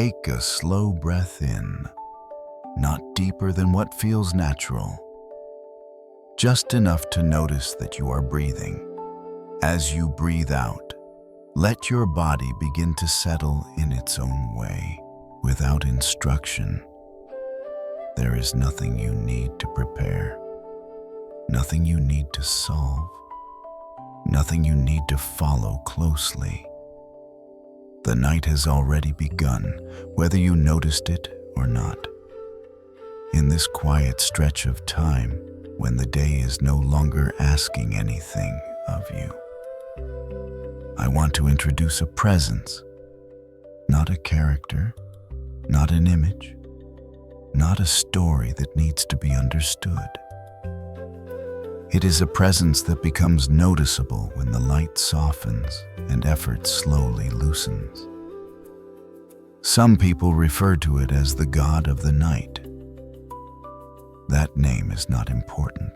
Take a slow breath in, not deeper than what feels natural, just enough to notice that you are breathing. As you breathe out, let your body begin to settle in its own way, without instruction. There is nothing you need to prepare, nothing you need to solve, nothing you need to follow closely. The night has already begun, whether you noticed it or not. In this quiet stretch of time, when the day is no longer asking anything of you, I want to introduce a presence, not a character, not an image, not a story that needs to be understood. It is a presence that becomes noticeable when the light softens and effort slowly loosens. Some people refer to it as the God of the night. That name is not important.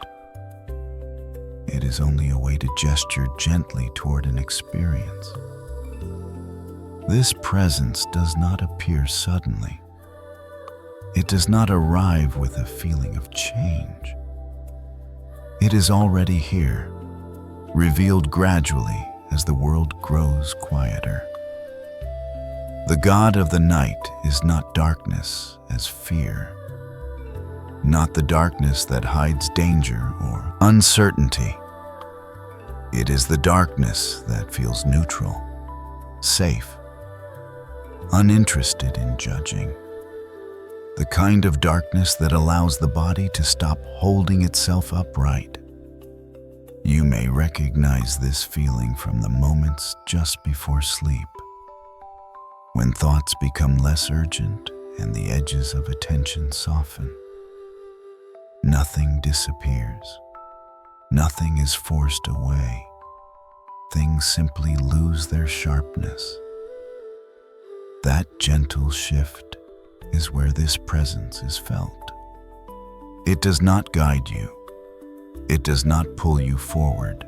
It is only a way to gesture gently toward an experience. This presence does not appear suddenly. It does not arrive with a feeling of change. It is already here, revealed gradually as the world grows quieter. The God of the night is not darkness as fear, not the darkness that hides danger or uncertainty. It is the darkness that feels neutral, safe, uninterested in judging. The kind of darkness that allows the body to stop holding itself upright. You may recognize this feeling from the moments just before sleep, when thoughts become less urgent and the edges of attention soften. Nothing disappears. Nothing is forced away. Things simply lose their sharpness. That gentle shift is where this presence is felt. It does not guide you. It does not pull you forward.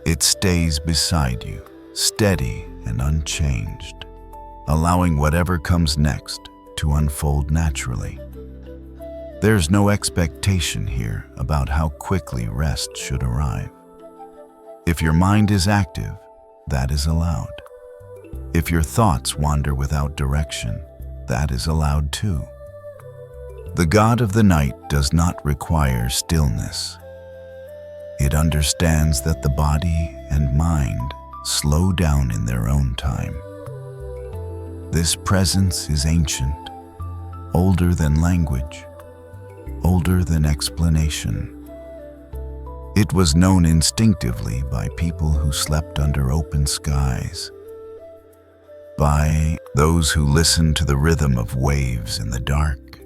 It stays beside you, steady and unchanged, allowing whatever comes next to unfold naturally. There's no expectation here about how quickly rest should arrive. If your mind is active, that is allowed. If your thoughts wander without direction, that is allowed too. The God of the night does not require stillness. It understands that the body and mind slow down in their own time. This presence is ancient, older than language, older than explanation. It was known instinctively by people who slept under open skies, by those who listened to the rhythm of waves in the dark,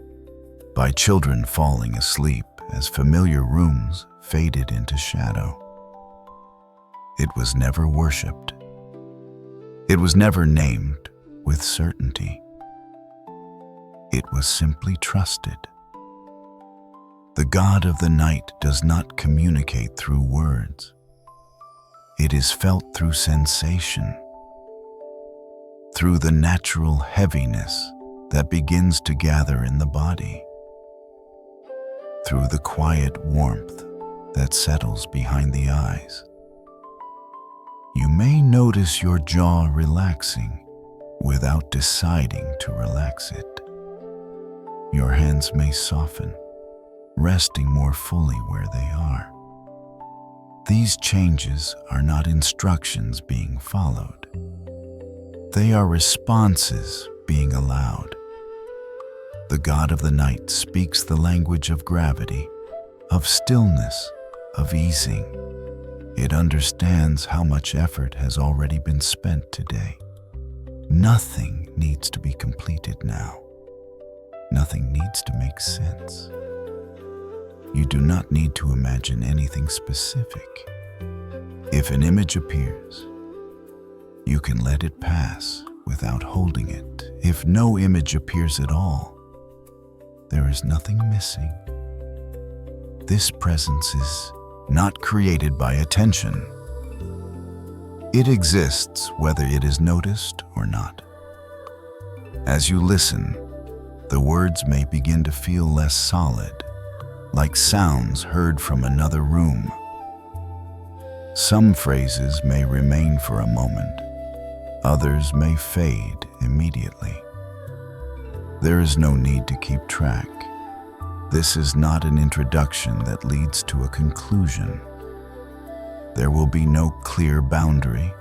by children falling asleep as familiar rooms faded into shadow. It was never worshipped. It was never named with certainty. It was simply trusted. The God of the night does not communicate through words. It is felt through sensation, through the natural heaviness that begins to gather in the body, through the quiet warmth that settles behind the eyes. You may notice your jaw relaxing without deciding to relax it. Your hands may soften, resting more fully where they are. These changes are not instructions being followed. They are responses being allowed. The God of the night speaks the language of gravity, of stillness, of easing. It understands how much effort has already been spent today. Nothing needs to be completed now. Nothing needs to make sense. You do not need to imagine anything specific. If an image appears, you can let it pass without holding it. If no image appears at all, there is nothing missing. This presence is not created by attention. It exists whether it is noticed or not. As you listen, the words may begin to feel less solid, like sounds heard from another room. Some phrases may remain for a moment, others may fade immediately. There is no need to keep track. This is not an introduction that leads to a conclusion. There will be no clear boundary,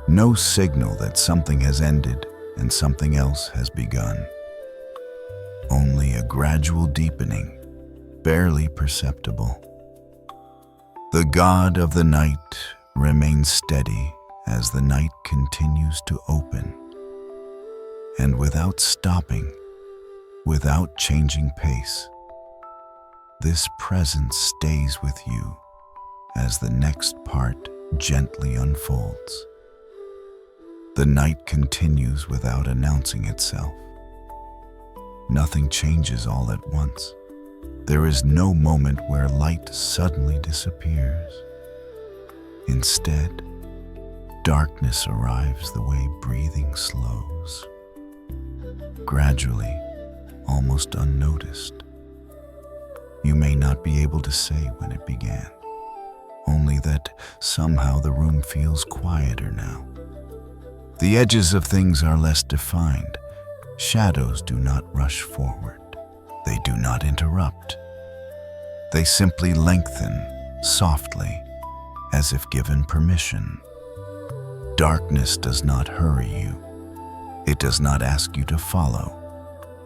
no signal that something has ended and something else has begun. Only a gradual deepening, barely perceptible. The God of the night remains steady as the night continues to open. And without stopping, without changing pace, this presence stays with you as the next part gently unfolds. The night continues without announcing itself. Nothing changes all at once. There is no moment where light suddenly disappears. Instead, darkness arrives the way breathing slows. Gradually, almost unnoticed. You may not be able to say when it began, only that somehow the room feels quieter now. The edges of things are less defined. Shadows do not rush forward. They do not interrupt. They simply lengthen softly, as if given permission. Darkness does not hurry you. It does not ask you to follow.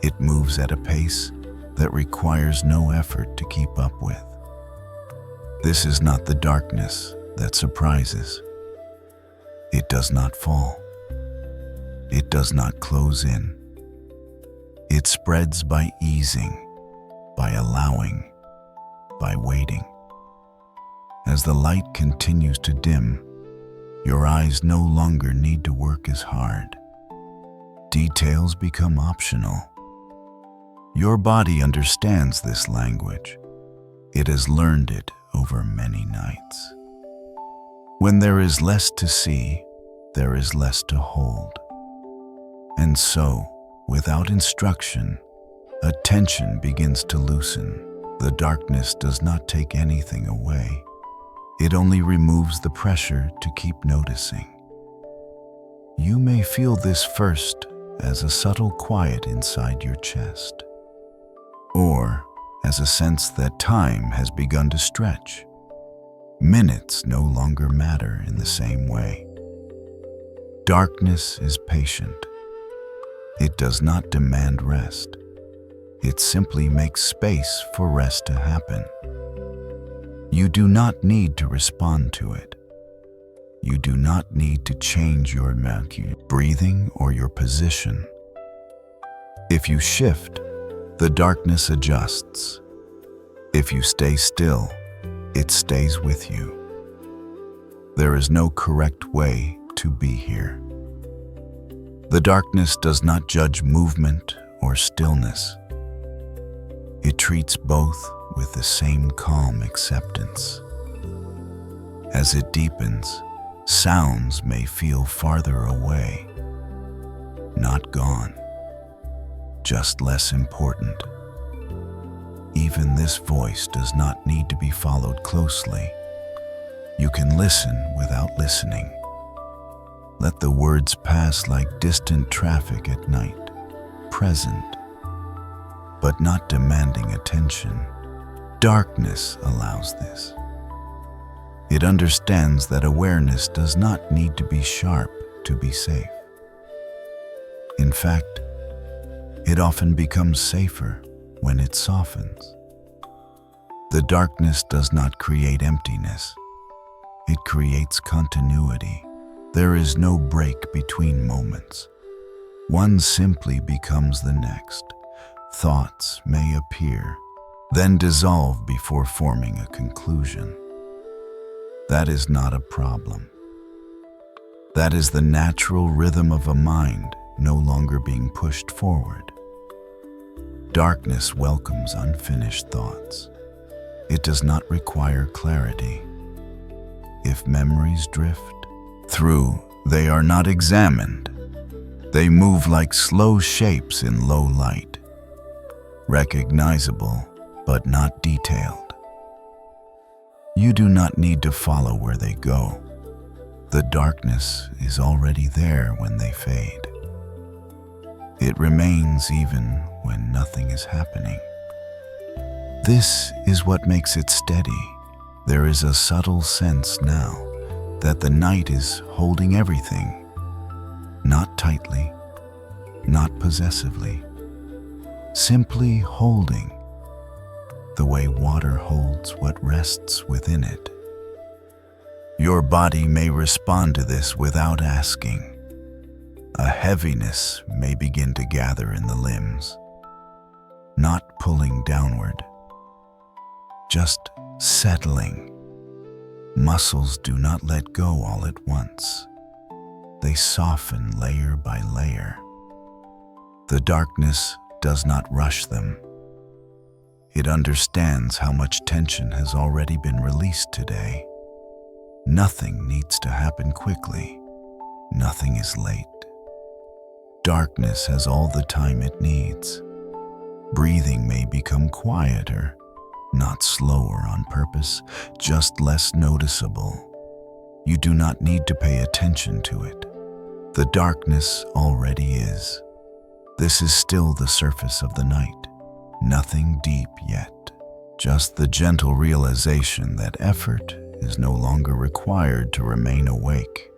It moves at a pace that requires no effort to keep up with. This is not the darkness that surprises. It does not fall. It does not close in. It spreads by easing, by allowing, by waiting. As the light continues to dim, your eyes no longer need to work as hard. Details become optional. Your body understands this language. It has learned it over many nights. When there is less to see, there is less to hold. And so, without instruction, attention begins to loosen. The darkness does not take anything away. It only removes the pressure to keep noticing. You may feel this first as a subtle quiet inside your chest, or as a sense that time has begun to stretch. Minutes no longer matter in the same way. Darkness is patient. It does not demand rest. It simply makes space for rest to happen. You do not need to respond to it. You do not need to change your breathing or your position. If you shift, the darkness adjusts. If you stay still, it stays with you. There is no correct way to be here. The darkness does not judge movement or stillness. It treats both with the same calm acceptance. As it deepens, sounds may feel farther away, not gone, just less important. Even this voice does not need to be followed closely. You can listen without listening. Let the words pass like distant traffic at night, present, but not demanding attention. Darkness allows this. It understands that awareness does not need to be sharp to be safe. In fact, it often becomes safer when it softens. The darkness does not create emptiness. It creates continuity. There is no break between moments. One simply becomes the next. Thoughts may appear, then dissolve before forming a conclusion. That is not a problem. That is the natural rhythm of a mind no longer being pushed forward. Darkness welcomes unfinished thoughts. It does not require clarity. If memories drift through, they are not examined. They move like slow shapes in low light, recognizable but not detailed. You do not need to follow where they go. The darkness is already there when they fade. It remains even when nothing is happening. This is what makes it steady. There is a subtle sense now that the night is holding everything, not tightly, not possessively, simply holding, the way water holds what rests within it. Your body may respond to this without asking. A heaviness may begin to gather in the limbs, not pulling downward, just settling. Muscles do not let go all at once. They soften layer by layer. The darkness does not rush them. It understands how much tension has already been released today. Nothing needs to happen quickly. Nothing is late. Darkness has all the time it needs. Breathing may become quieter, not slower on purpose, just less noticeable. You do not need to pay attention to it. The darkness already is. This is still the surface of the night. Nothing deep yet. Just the gentle realization that effort is no longer required to remain awake.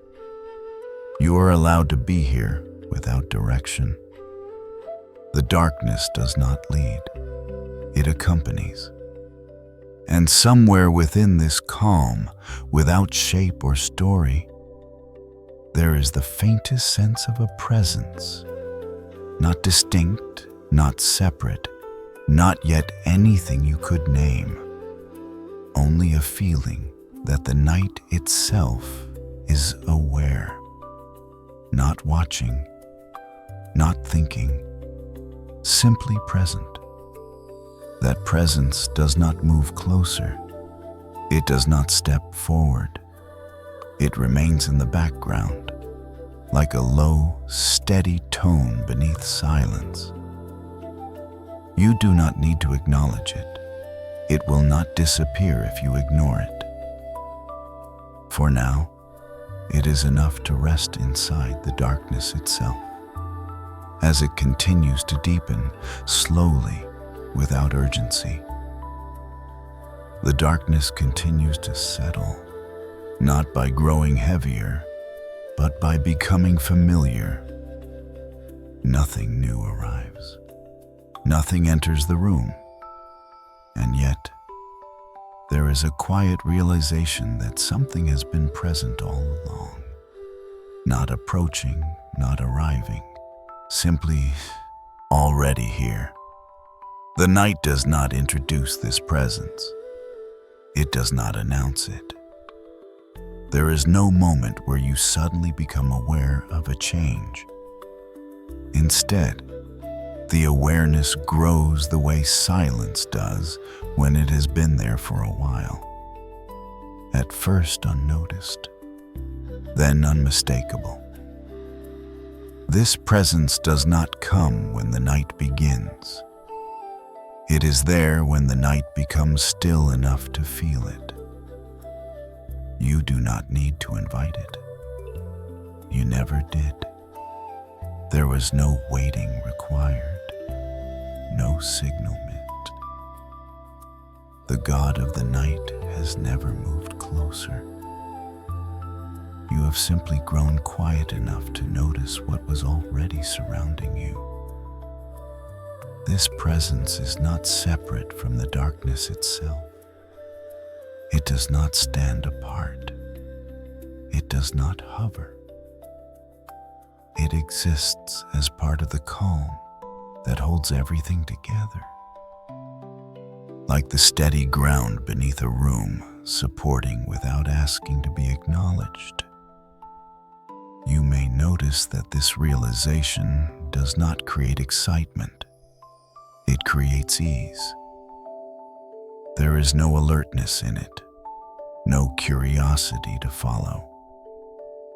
You are allowed to be here without direction. The darkness does not lead. It accompanies. And somewhere within this calm, without shape or story, there is the faintest sense of a presence. Not distinct, not separate, not yet anything you could name. Only a feeling that the night itself is aware. Not watching, not thinking, simply present. That presence does not move closer. It does not step forward. It remains in the background, like a low, steady tone beneath silence. You do not need to acknowledge it. It will not disappear if you ignore it. For now, it is enough to rest inside the darkness itself. As it continues to deepen, slowly, without urgency, the darkness continues to settle, not by growing heavier, but by becoming familiar. Nothing new arrives. Nothing enters the room. And yet, there is a quiet realization that something has been present all along. Not approaching, not arriving, simply already here. The night does not introduce this presence. It does not announce it. There is no moment where you suddenly become aware of a change. Instead, the awareness grows the way silence does when it has been there for a while. At first unnoticed, then unmistakable. This presence does not come when the night begins. It is there when the night becomes still enough to feel it. You do not need to invite it. You never did. There was no waiting required, no signal meant. The God of the night has never moved closer. You have simply grown quiet enough to notice what was already surrounding you. This presence is not separate from the darkness itself. It does not stand apart. It does not hover. It exists as part of the calm that holds everything together. Like the steady ground beneath a room, supporting without asking to be acknowledged. You may notice that this realization does not create excitement. It creates ease. There is no alertness in it, no curiosity to follow.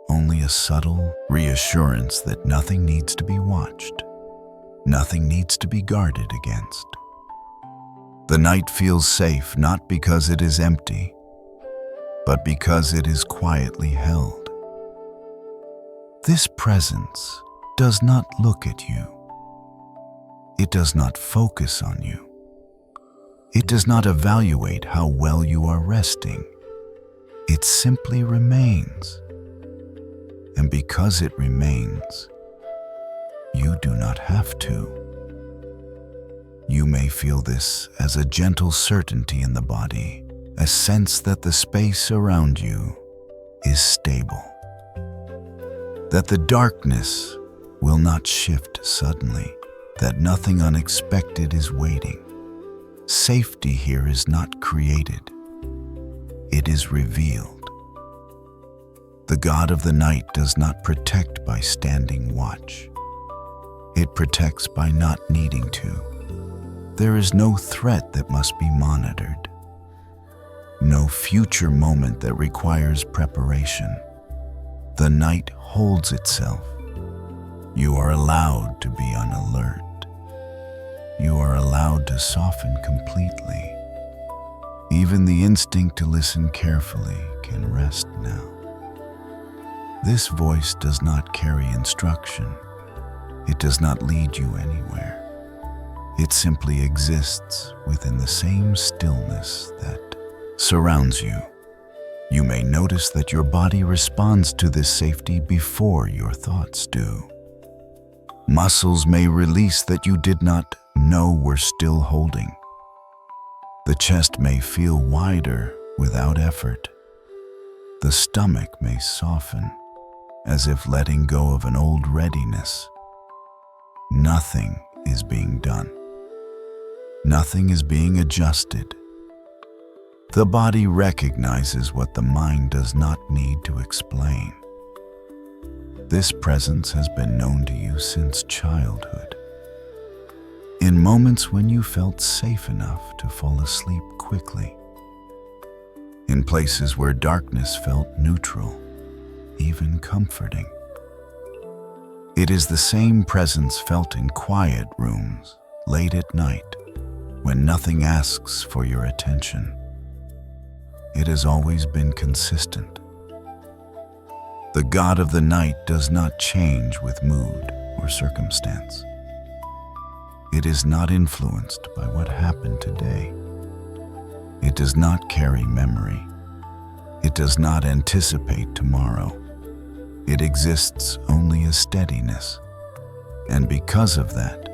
only a subtle reassurance that nothing needs to be watched, nothing needs to be guarded against. The night feels safe not because it is empty, but because it is quietly held. This presence does not look at you. It does not focus on you. It does not evaluate how well you are resting. It simply remains. And because it remains, you do not have to. You may feel this as a gentle certainty in the body, a sense that the space around you is stable, that the darkness will not shift suddenly, that nothing unexpected is waiting. Safety here is not created, it is revealed. The God of the night does not protect by standing watch. It protects by not needing to. There is no threat that must be monitored, no future moment that requires preparation. The night holds itself. You are allowed to be on alert. You are allowed to soften completely. Even the instinct to listen carefully can rest now. This voice does not carry instruction. It does not lead you anywhere. It simply exists within the same stillness that surrounds you. You may notice that your body responds to this safety before your thoughts do. Muscles may release that you did not know were still holding. The chest may feel wider without effort. The stomach may soften, as if letting go of an old readiness. Nothing is being done. Nothing is being adjusted. The body recognizes what the mind does not need to explain. This presence has been known to you since childhood. In moments when you felt safe enough to fall asleep quickly. In places where darkness felt neutral, even comforting. It is the same presence felt in quiet rooms, late at night, when nothing asks for your attention. It has always been consistent. The God of the night does not change with mood or circumstance. It is not influenced by what happened today. It does not carry memory. It does not anticipate tomorrow. It exists only as steadiness. And because of that,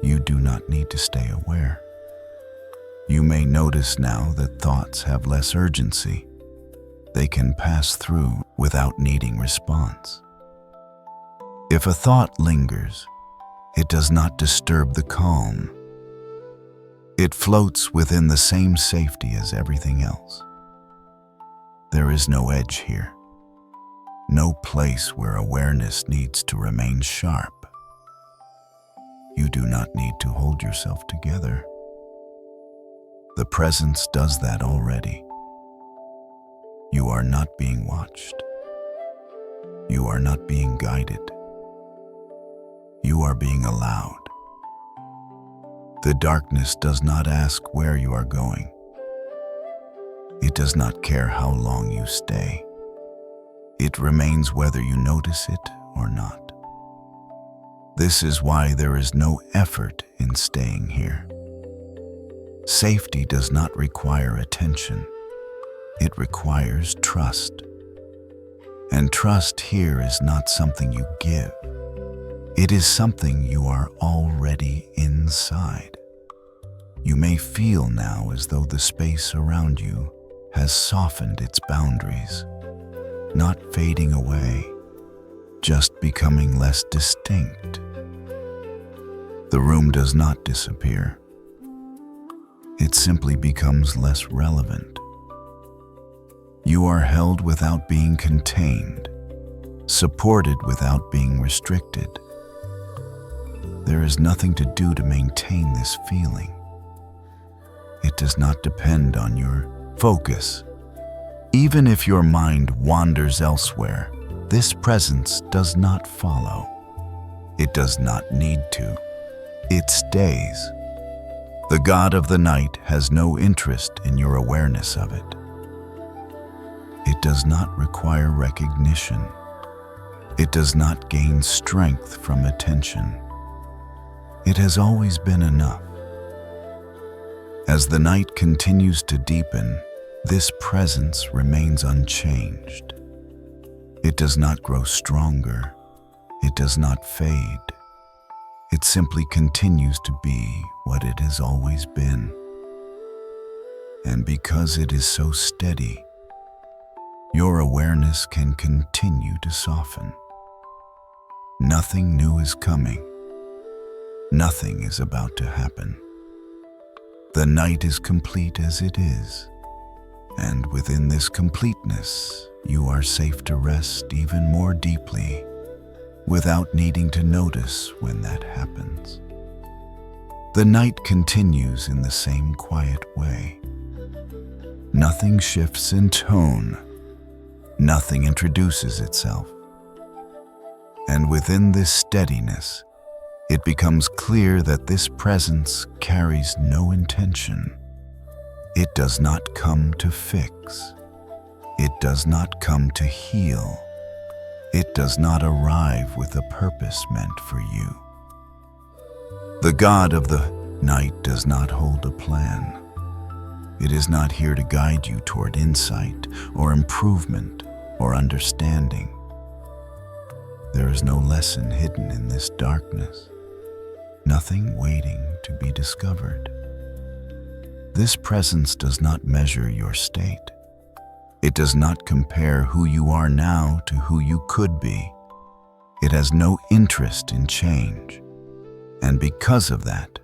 you do not need to stay aware. You may notice now that thoughts have less urgency. They can pass through without needing response. If a thought lingers, it does not disturb the calm. It floats within the same safety as everything else. There is no edge here, no place where awareness needs to remain sharp. You do not need to hold yourself together. The presence does that already. You are not being watched. You are not being guided. You are being allowed. The darkness does not ask where you are going. It does not care how long you stay. It remains whether you notice it or not. This is why there is no effort in staying here. Safety does not require attention. It requires trust. And trust here is not something you give. It is something you are already inside. You may feel now as though the space around you has softened its boundaries, not fading away, just becoming less distinct. The room does not disappear. It simply becomes less relevant. You are held without being contained, supported without being restricted. There is nothing to do to maintain this feeling. It does not depend on your focus. Even if your mind wanders elsewhere, this presence does not follow. It does not need to. It stays. The God of the night has no interest in your awareness of it. It does not require recognition. It does not gain strength from attention. It has always been enough. As the night continues to deepen, this presence remains unchanged. It does not grow stronger. It does not fade. It simply continues to be what it has always been. And because it is so steady, your awareness can continue to soften. Nothing new is coming. Nothing is about to happen. The night is complete as it is, and within this completeness, you are safe to rest even more deeply without needing to notice when that happens. The night continues in the same quiet way. Nothing shifts in tone. Nothing introduces itself. And within this steadiness, it becomes clear that this presence carries no intention. It does not come to fix. It does not come to heal. It does not arrive with a purpose meant for you. The God of the night does not hold a plan. It is not here to guide you toward insight or improvement or understanding. There is no lesson hidden in this darkness, nothing waiting to be discovered. This presence does not measure your state. It does not compare who you are now to who you could be. It has no interest in change. And because of that,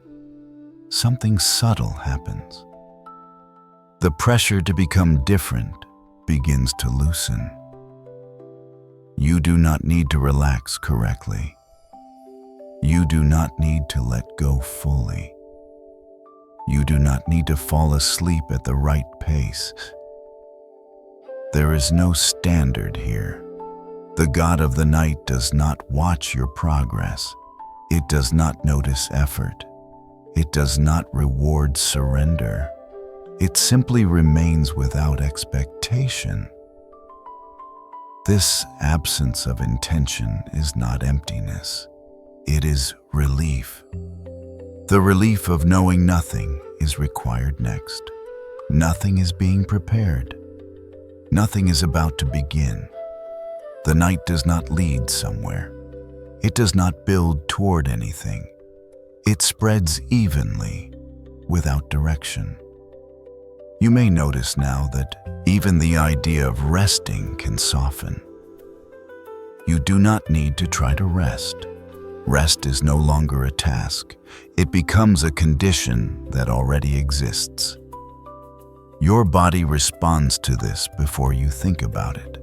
something subtle happens. The pressure to become different begins to loosen. You do not need to relax correctly. You do not need to let go fully. You do not need to fall asleep at the right pace. There is no standard here. The God of the night does not watch your progress. It does not notice effort. It does not reward surrender. It simply remains without expectation. This absence of intention is not emptiness. It is relief. The relief of knowing nothing is required next. Nothing is being prepared. Nothing is about to begin. The night does not lead somewhere. It does not build toward anything. It spreads evenly, without direction. You may notice now that even the idea of resting can soften. You do not need to try to rest. Rest is no longer a task. It becomes a condition that already exists. Your body responds to this before you think about it.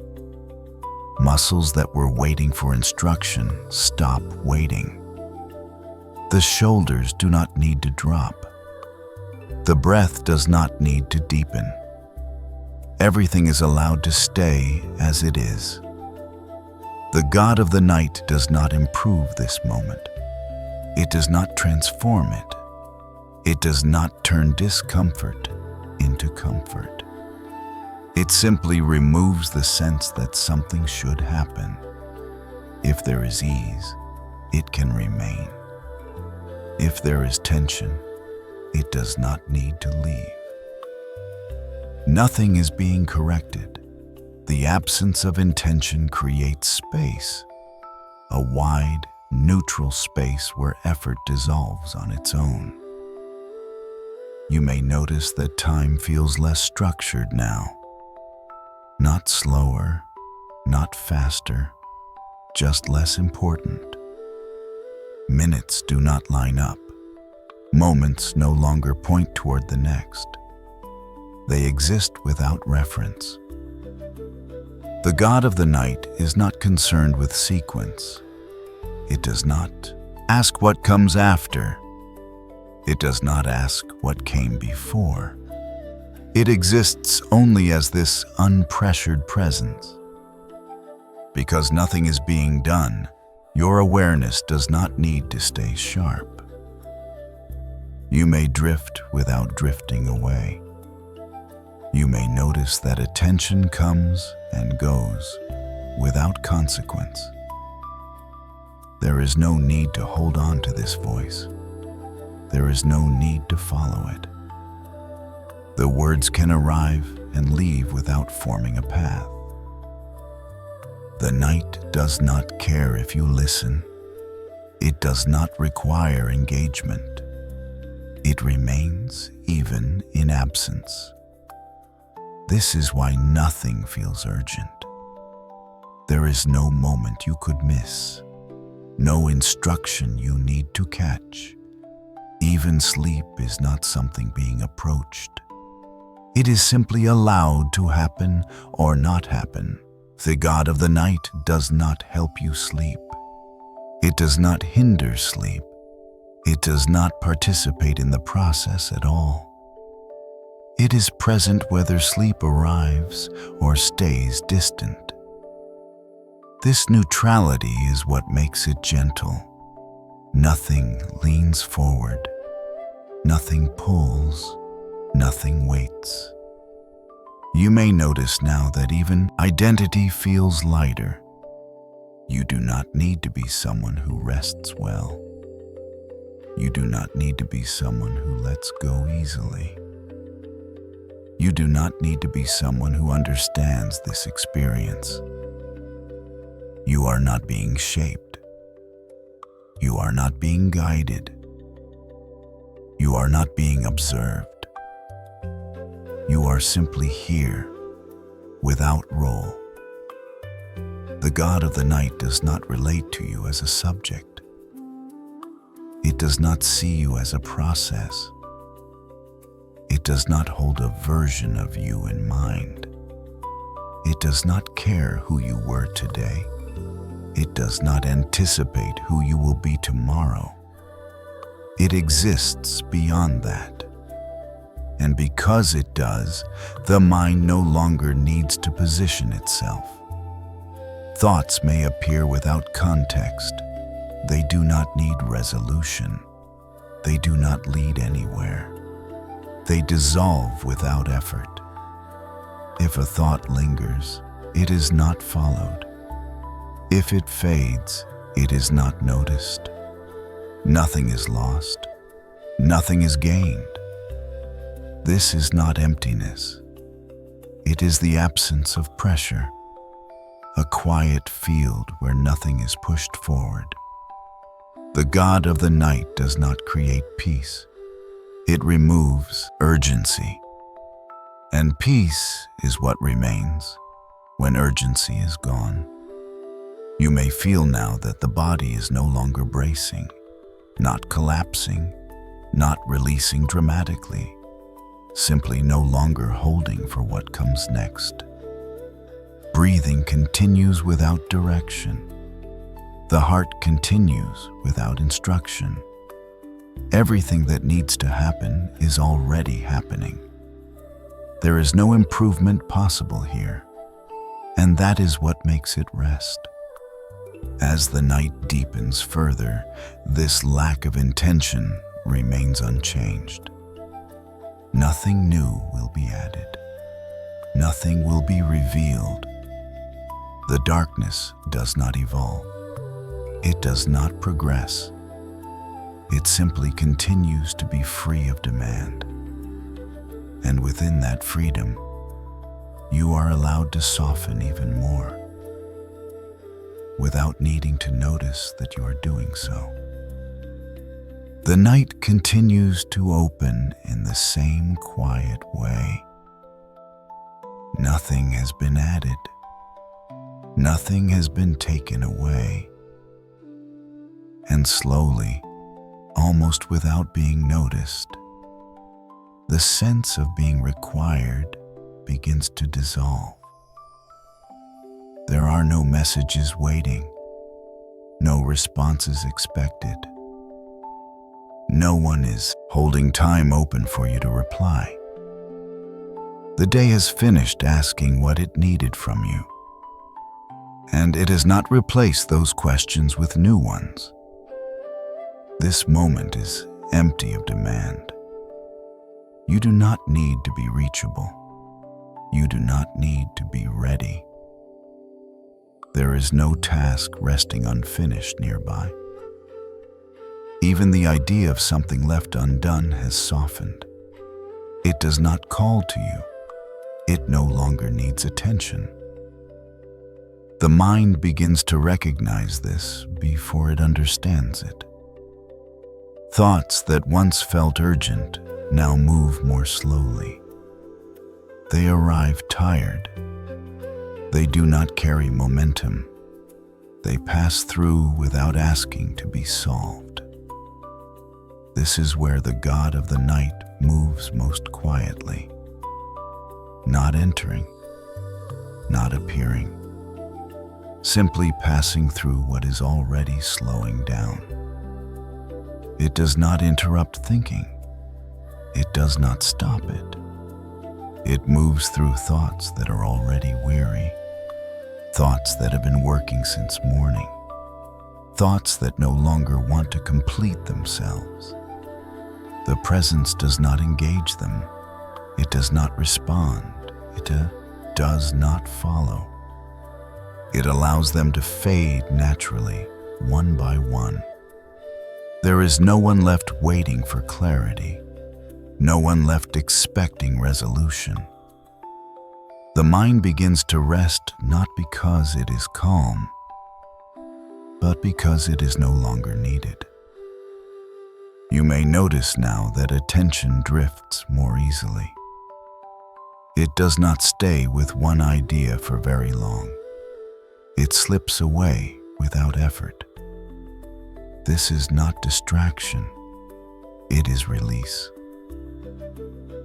Muscles that were waiting for instruction stop waiting. The shoulders do not need to drop. The breath does not need to deepen. Everything is allowed to stay as it is. The God of the night does not improve this moment. It does not transform it. It does not turn discomfort into comfort. It simply removes the sense that something should happen. If there is ease, it can remain. If there is tension, it does not need to leave. Nothing is being corrected. The absence of intention creates space, a wide, neutral space where effort dissolves on its own. You may notice that time feels less structured now. Not slower, not faster, just less important. Minutes do not line up. Moments no longer point toward the next. They exist without reference. The God of the night is not concerned with sequence. It does not ask what comes after. It does not ask what came before. It exists only as this unpressured presence. Because nothing is being done, your awareness does not need to stay sharp. You may drift without drifting away. You may notice that attention comes and goes without consequence. There is no need to hold on to this voice. There is no need to follow it. The words can arrive and leave without forming a path. The night does not care if you listen. It does not require engagement. It remains even in absence. This is why nothing feels urgent. There is no moment you could miss, no instruction you need to catch. Even sleep is not something being approached. It is simply allowed to happen or not happen. The God of the night does not help you sleep. It does not hinder sleep. It does not participate in the process at all. It is present whether sleep arrives or stays distant. This neutrality is what makes it gentle. Nothing leans forward. Nothing pulls. Nothing waits. You may notice now that even identity feels lighter. You do not need to be someone who rests well. You do not need to be someone who lets go easily. You do not need to be someone who understands this experience. You are not being shaped. You are not being guided. You are not being observed. You are simply here, without role. The God of the night does not relate to you as a subject. It does not see you as a process. It does not hold a version of you in mind. It does not care who you were today. It does not anticipate who you will be tomorrow. It exists beyond that. And because it does, the mind no longer needs to position itself. Thoughts may appear without context. They do not need resolution. They do not lead anywhere. They dissolve without effort. If a thought lingers, it is not followed. If it fades, it is not noticed. Nothing is lost. Nothing is gained. This is not emptiness. It is the absence of pressure, a quiet field where nothing is pushed forward. The God of the night does not create peace. It removes urgency. And peace is what remains when urgency is gone. You may feel now that the body is no longer bracing, not collapsing, not releasing dramatically, simply no longer holding for what comes next. Breathing continues without direction. The heart continues without instruction. Everything that needs to happen is already happening. There is no improvement possible here, and that is what makes it rest. As the night deepens further, this lack of intention remains unchanged. Nothing new will be added. Nothing will be revealed. The darkness does not evolve. It does not progress. It simply continues to be free of demand. And within that freedom, you are allowed to soften even more, without needing to notice that you are doing so. The night continues to open in the same quiet way. Nothing has been added. Nothing has been taken away. And slowly, almost without being noticed, the sense of being required begins to dissolve. There are no messages waiting, no responses expected. No one is holding time open for you to reply. The day has finished asking what it needed from you. and it has not replaced those questions with new ones. This moment is empty of demand. You do not need to be reachable. You do not need to be ready. There is no task resting unfinished nearby. Even the idea of something left undone has softened. It does not call to you. It no longer needs attention. The mind begins to recognize this before it understands it. Thoughts that once felt urgent now move more slowly. They arrive tired. They do not carry momentum. They pass through without asking to be solved. This is where the God of the night moves most quietly, not entering, not appearing, simply passing through what is already slowing down. It does not interrupt thinking. It does not stop it. It moves through thoughts that are already weary, thoughts that have been working since morning, thoughts that no longer want to complete themselves. The presence does not engage them. It does not respond. It does not follow. It allows them to fade naturally, one by one. There is no one left waiting for clarity, no one left expecting resolution. The mind begins to rest not because it is calm, but because it is no longer needed. You may notice now that attention drifts more easily. It does not stay with one idea for very long. It slips away without effort. This is not distraction. It is release.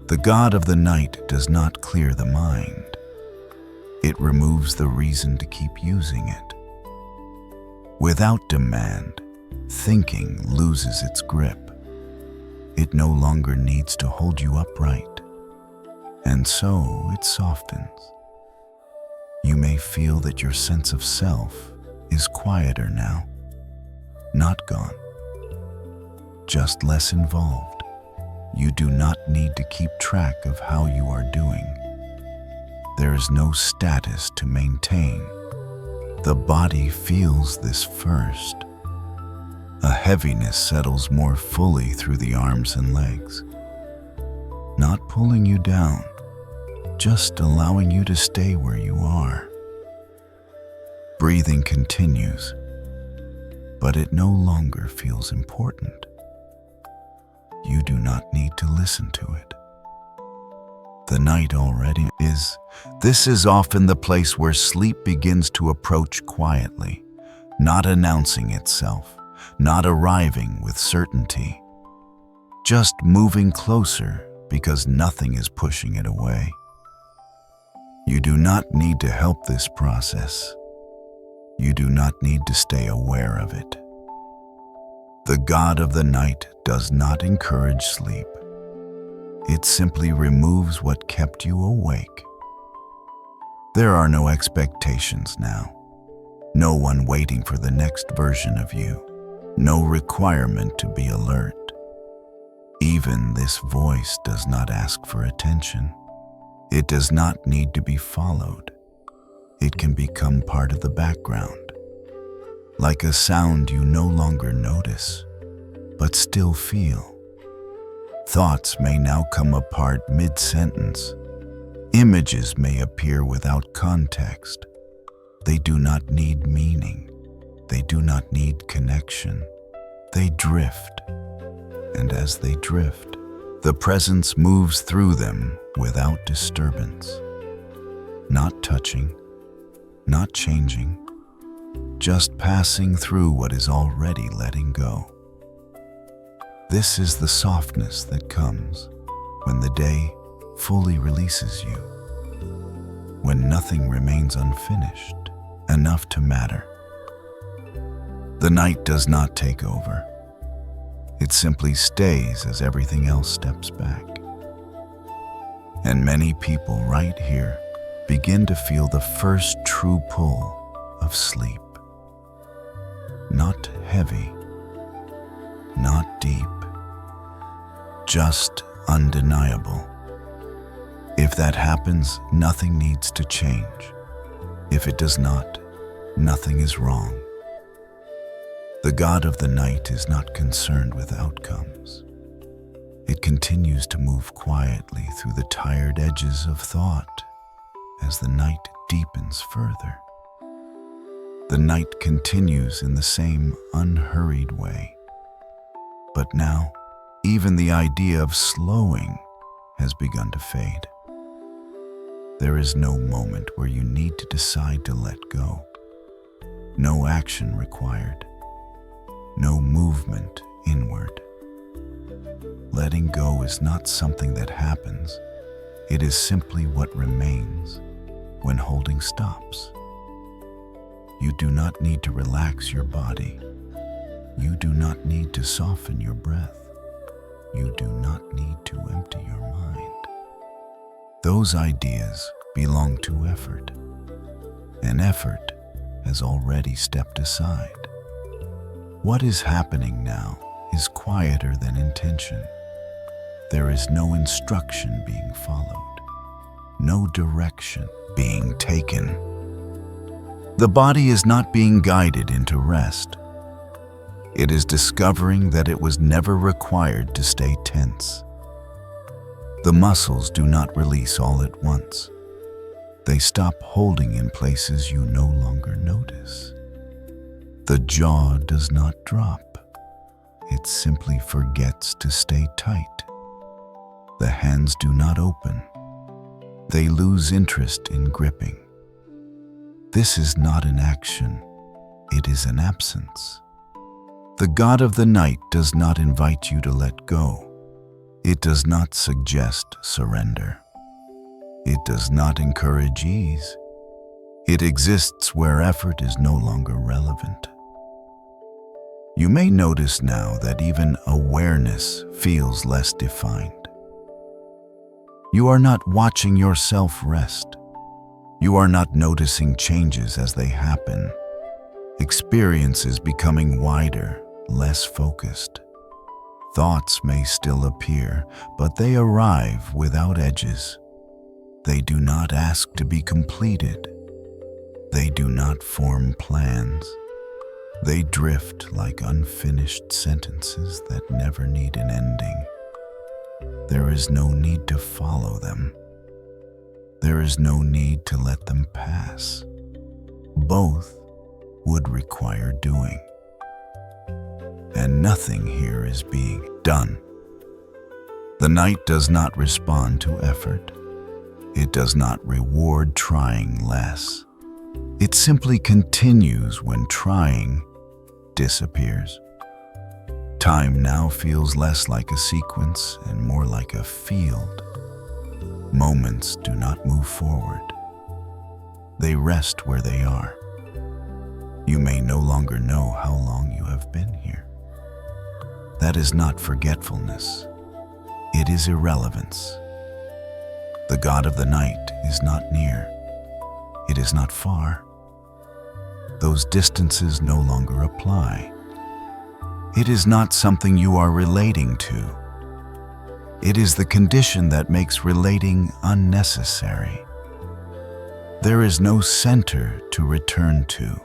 The God of the night does not clear the mind. It removes the reason to keep using it. Without demand, thinking loses its grip. It no longer needs to hold you upright, and so it softens. You may feel that your sense of self is quieter now, not gone, just less involved. You do not need to keep track of how you are doing. There is no status to maintain. The body feels this first. A heaviness settles more fully through the arms and legs, not pulling you down, just allowing you to stay where you are. Breathing continues, but it no longer feels important. You do not need to listen to it. The night already is. This is often the place where sleep begins to approach quietly, not announcing itself, not arriving with certainty, just moving closer because nothing is pushing it away. You do not need to help this process. You do not need to stay aware of it. The God of the night does not encourage sleep. It simply removes what kept you awake. There are no expectations now, no one waiting for the next version of you, no requirement to be alert. Even this voice does not ask for attention. It does not need to be followed. It can become part of the background, like a sound you no longer notice, but still feel. Thoughts may now come apart mid-sentence. Images may appear without context. They do not need meaning. They do not need connection. They drift. And as they drift, the presence moves through them without disturbance. Not touching, not changing, just passing through what is already letting go. This is the softness that comes when the day fully releases you, when nothing remains unfinished enough to matter. The night does not take over. It simply stays as everything else steps back. And many people right here begin to feel the first true pull of sleep. Not heavy, not deep, just undeniable. If that happens, nothing needs to change. If it does not, nothing is wrong. The God of the night is not concerned with outcomes. It continues to move quietly through the tired edges of thought as the night deepens further. The night continues in the same unhurried way. But now, even the idea of slowing has begun to fade. There is no moment where you need to decide to let go. No action required. No movement inward. Letting go is not something that happens. It is simply what remains when holding stops. You do not need to relax your body. You do not need to soften your breath. You do not need to empty your mind. Those ideas belong to effort, and effort has already stepped aside. What is happening now is quieter than intention. There is no instruction being followed, no direction being taken. The body is not being guided into rest. It is discovering that it was never required to stay tense. The muscles do not release all at once. They stop holding in places you no longer notice. The jaw does not drop. It simply forgets to stay tight. The hands do not open. They lose interest in gripping. This is not an action. It is an absence. The God of the night does not invite you to let go. It does not suggest surrender. It does not encourage ease. It exists where effort is no longer relevant. You may notice now that even awareness feels less defined. You are not watching yourself rest. You are not noticing changes as they happen. Experience is becoming wider, less focused. Thoughts may still appear, but they arrive without edges. They do not ask to be completed. They do not form plans. They drift like unfinished sentences that never need an ending. There is no need to follow them. There is no need to let them pass. Both would require doing. And nothing here is being done. The night does not respond to effort. It does not reward trying less. It simply continues when trying disappears. Time now feels less like a sequence and more like a field. Moments do not move forward. They rest where they are. You may no longer know how long you have been here. That is not forgetfulness. It is irrelevance. The God of the night is not near. It is not far. Those distances no longer apply. It is not something you are relating to. It is the condition that makes relating unnecessary. There is no center to return to,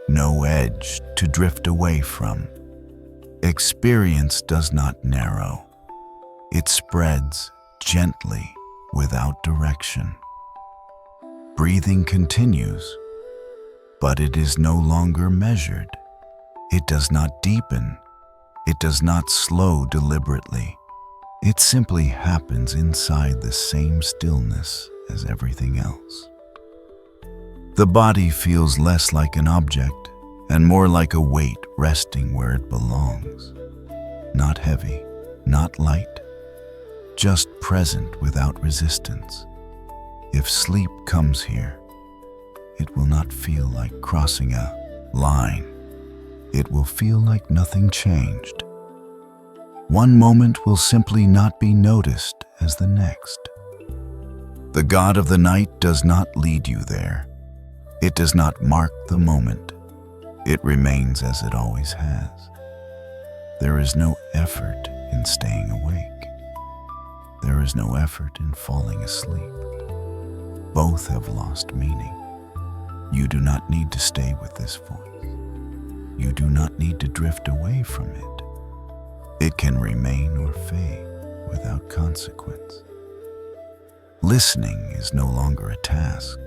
no edge to drift away from. Experience does not narrow. It spreads gently without direction. Breathing continues, but it is no longer measured. It does not deepen. It does not slow deliberately. It simply happens inside the same stillness as everything else. The body feels less like an object and more like a weight resting where it belongs. Not heavy, not light, just present without resistance. If sleep comes here, it will not feel like crossing a line. It will feel like nothing changed. One moment will simply not be noticed as the next. The God of the night does not lead you there. It does not mark the moment. It remains as it always has. There is no effort in staying awake. There is no effort in falling asleep. Both have lost meaning. You do not need to stay with this voice. You do not need to drift away from it. It can remain or fade without consequence. Listening is no longer a task.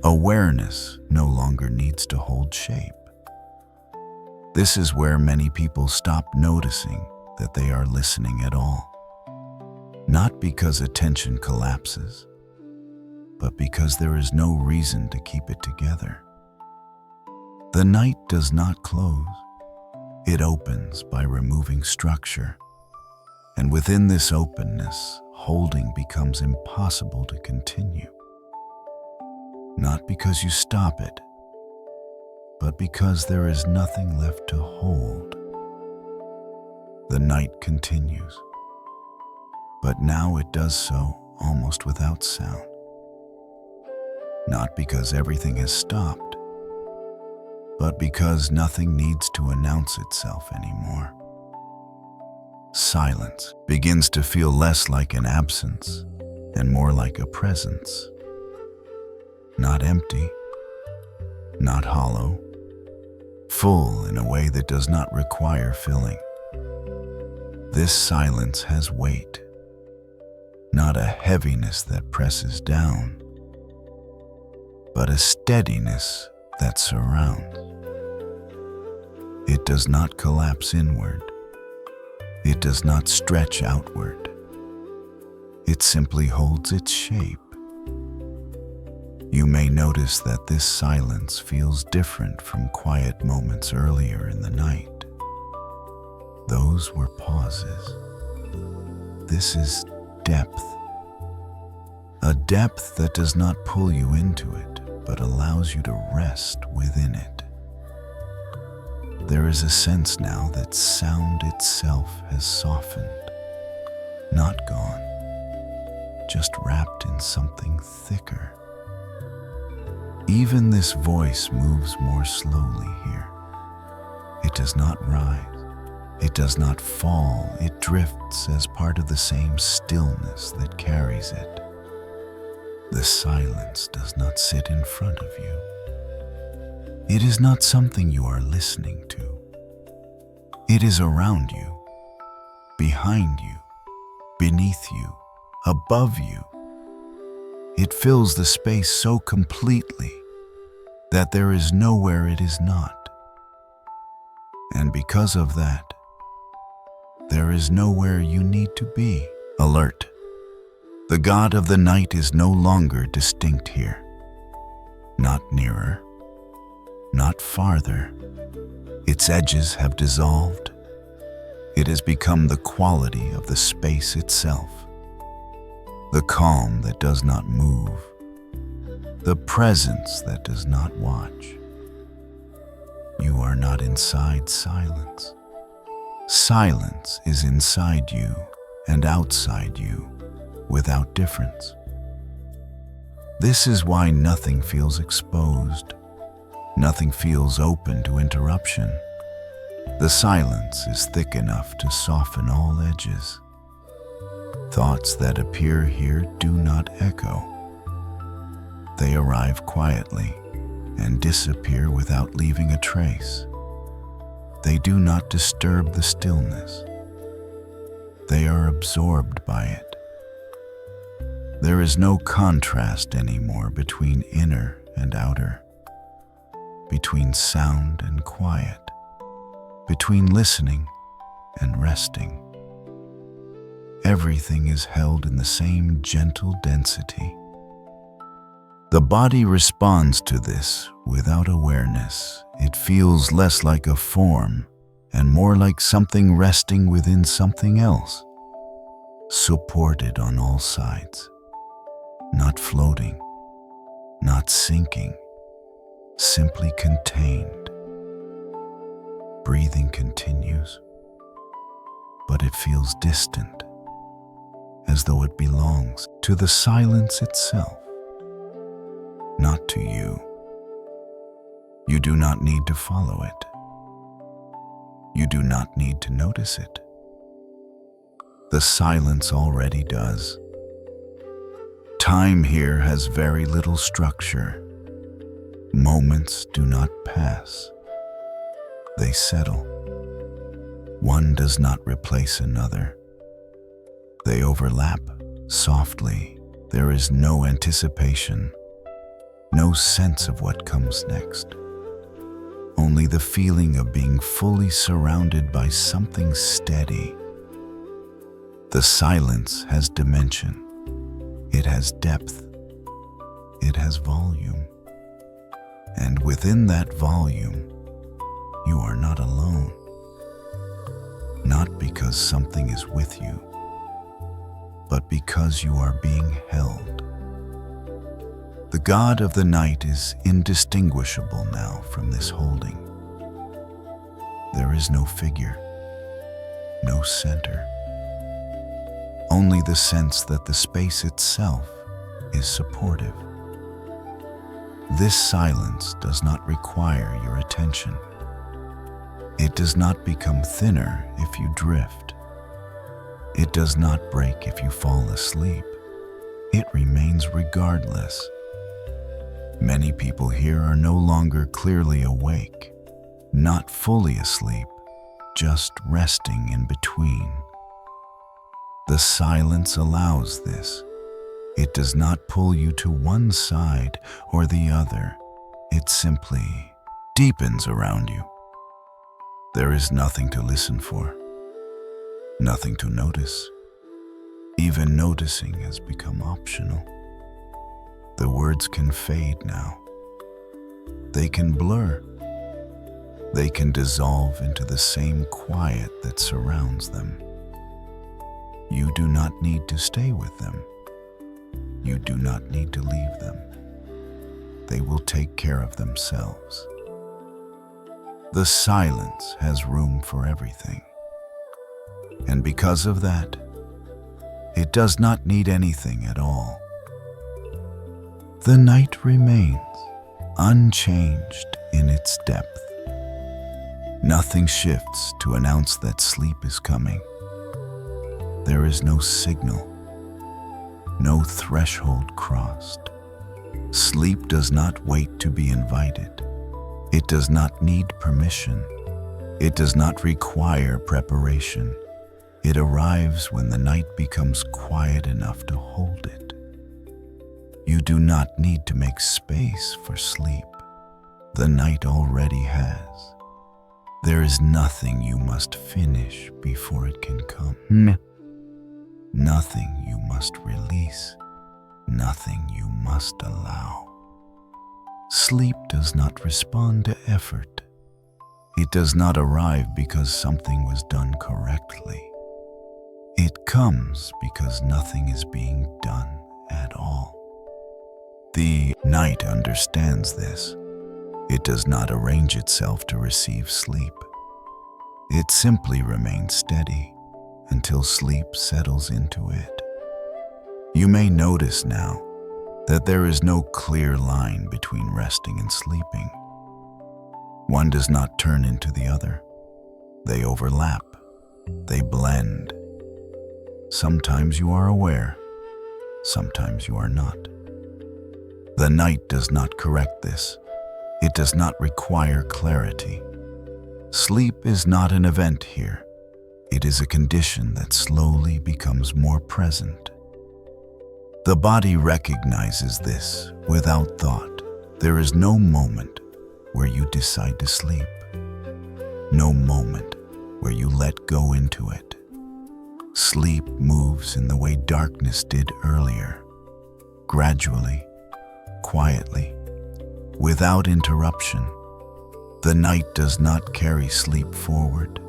Awareness no longer needs to hold shape. This is where many people stop noticing that they are listening at all. Not because attention collapses, but because there is no reason to keep it together. The night does not close. It opens by removing structure. And within this openness, holding becomes impossible to continue. Not because you stop it, but because there is nothing left to hold. The night continues, but now it does so almost without sound. Not because everything has stopped, but because nothing needs to announce itself anymore. Silence begins to feel less like an absence and more like a presence. Not empty, not hollow, full in a way that does not require filling. This silence has weight, not a heaviness that presses down, but a steadiness that surrounds. It does not collapse inward. It does not stretch outward. It simply holds its shape. You may notice that this silence feels different from quiet moments earlier in the night. Those were pauses. This is depth. A depth that does not pull you into it, but allows you to rest within it. There is a sense now that sound itself has softened, not gone, just wrapped in something thicker. Even this voice moves more slowly here. It does not rise. It does not fall. It drifts as part of the same stillness that carries it. The silence does not sit in front of you. It is not something you are listening to. It is around you, behind you, beneath you, above you. It fills the space so completely that there is nowhere it is not. And because of that, there is nowhere you need to be. Alert. The God of the night is no longer distinct here. Not nearer, not farther. Its edges have dissolved. It has become the quality of the space itself. The calm that does not move. The presence that does not watch. You are not inside silence. Silence is inside you and outside you, without difference. This is why nothing feels exposed. Nothing feels open to interruption. The silence is thick enough to soften all edges. Thoughts that appear here do not echo. They arrive quietly and disappear without leaving a trace. They do not disturb the stillness. They are absorbed by it. There is no contrast anymore between inner and outer, between sound and quiet, between listening and resting. Everything is held in the same gentle density. The body responds to this without awareness. It feels less like a form and more like something resting within something else, supported on all sides, not floating, not sinking, simply contained. Breathing continues, but it feels distant, as though it belongs to the silence itself, not to you. You do not need to follow it. You do not need to notice it. The silence already does. Time here has very little structure. Moments do not pass. They settle. One does not replace another. They overlap softly. There is no anticipation, no sense of what comes next. Only the feeling of being fully surrounded by something steady. The silence has dimension. It has depth. It has volume. And within that volume, you are not alone. Not because something is with you, but because you are being held. The God of the night is indistinguishable now from this holding. There is no figure, no center. Only the sense that the space itself is supportive. This silence does not require your attention. It does not become thinner if you drift. It does not break if you fall asleep. It remains regardless. Many people here are no longer clearly awake, not fully asleep, just resting in between. The silence allows this. It does not pull you to one side or the other. It simply deepens around you. There is nothing to listen for, nothing to notice. Even noticing has become optional. The words can fade now. They can blur. They can dissolve into the same quiet that surrounds them. You do not need to stay with them. You do not need to leave them. They will take care of themselves. The silence has room for everything. And because of that, it does not need anything at all. The night remains unchanged in its depth. Nothing shifts to announce that sleep is coming. There is no signal, no threshold crossed. Sleep does not wait to be invited. It does not need permission. It does not require preparation. It arrives when the night becomes quiet enough to hold it. You do not need to make space for sleep. The night already has. There is nothing you must finish before it can come. Nothing you must release. Nothing you must allow. Sleep does not respond to effort. It does not arrive because something was done correctly. It comes because nothing is being done at all. The night understands this. It does not arrange itself to receive sleep. It simply remains steady until sleep settles into it. You may notice now that there is no clear line between resting and sleeping. One does not turn into the other. They overlap. They blend. Sometimes you are aware. Sometimes you are not. The night does not correct this. It does not require clarity. Sleep is not an event here. It is a condition that slowly becomes more present. The body recognizes this without thought. There is no moment where you decide to sleep. No moment where you let go into it. Sleep moves in the way darkness did earlier, gradually, quietly, without interruption. The night does not carry sleep forward.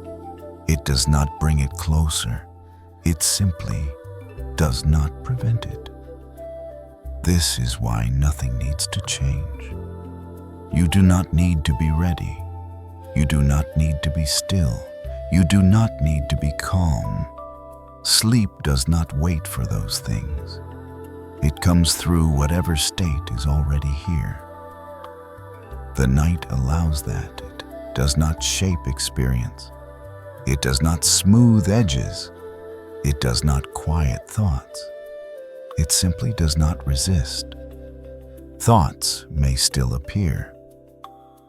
It does not bring it closer. It simply does not prevent it. This is why nothing needs to change. You do not need to be ready. You do not need to be still. You do not need to be calm. Sleep does not wait for those things. It comes through whatever state is already here. The night allows that. It does not shape experience. It does not smooth edges. It does not quiet thoughts. It simply does not resist. Thoughts may still appear.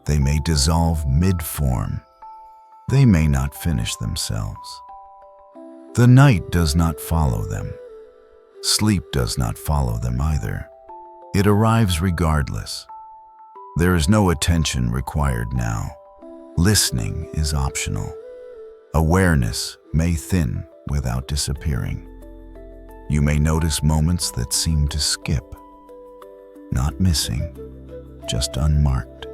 They may dissolve mid-form. They may not finish themselves. The night does not follow them. Sleep does not follow them either. It arrives regardless. There is no attention required now. Listening is optional. Awareness may thin without disappearing. You may notice moments that seem to skip. Not missing, just unmarked.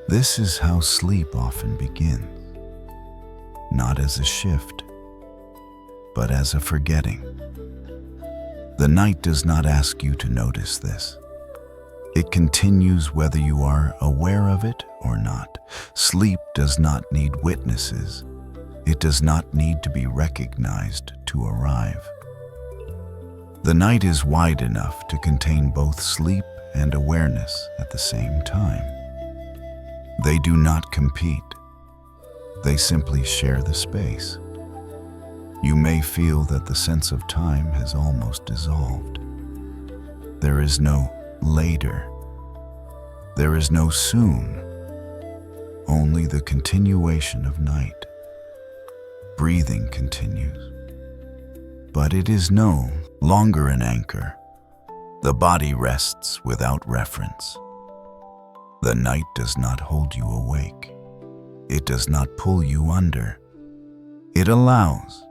This is how sleep often begins. Not as a shift, but as a forgetting. The night does not ask you to notice this. It continues whether you are aware of it or not. Sleep does not need witnesses. It does not need to be recognized to arrive. The night is wide enough to contain both sleep and awareness at the same time. They do not compete. They simply share the space. You may feel that the sense of time has almost dissolved. There is no later. There is no soon. Only the continuation of night. Breathing continues. But it is no longer an anchor. The body rests without reference. The night does not hold you awake. It does not pull you under. It allows.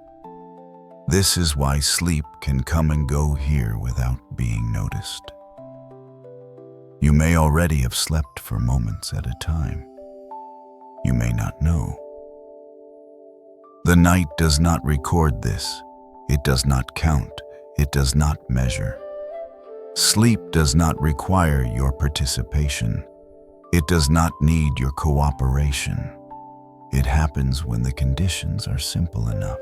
This is why sleep can come and go here without being noticed. You may already have slept for moments at a time. You may not know. The night does not record this. It does not count. It does not measure. Sleep does not require your participation. It does not need your cooperation. It happens when the conditions are simple enough,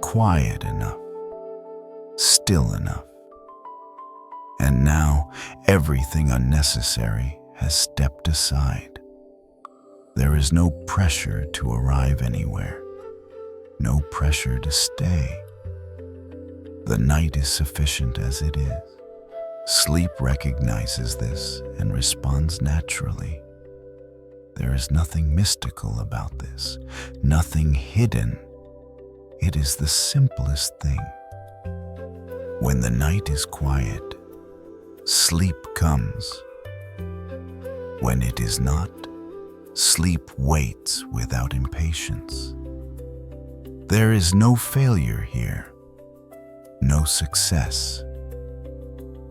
quiet enough, still enough. And now everything unnecessary has stepped aside. There is no pressure to arrive anywhere, no pressure to stay. The night is sufficient as it is. Sleep recognizes this and responds naturally. There is nothing mystical about this, nothing hidden. It is the simplest thing. When the night is quiet, sleep comes. When it is not, sleep waits without impatience. There is no failure here, no success,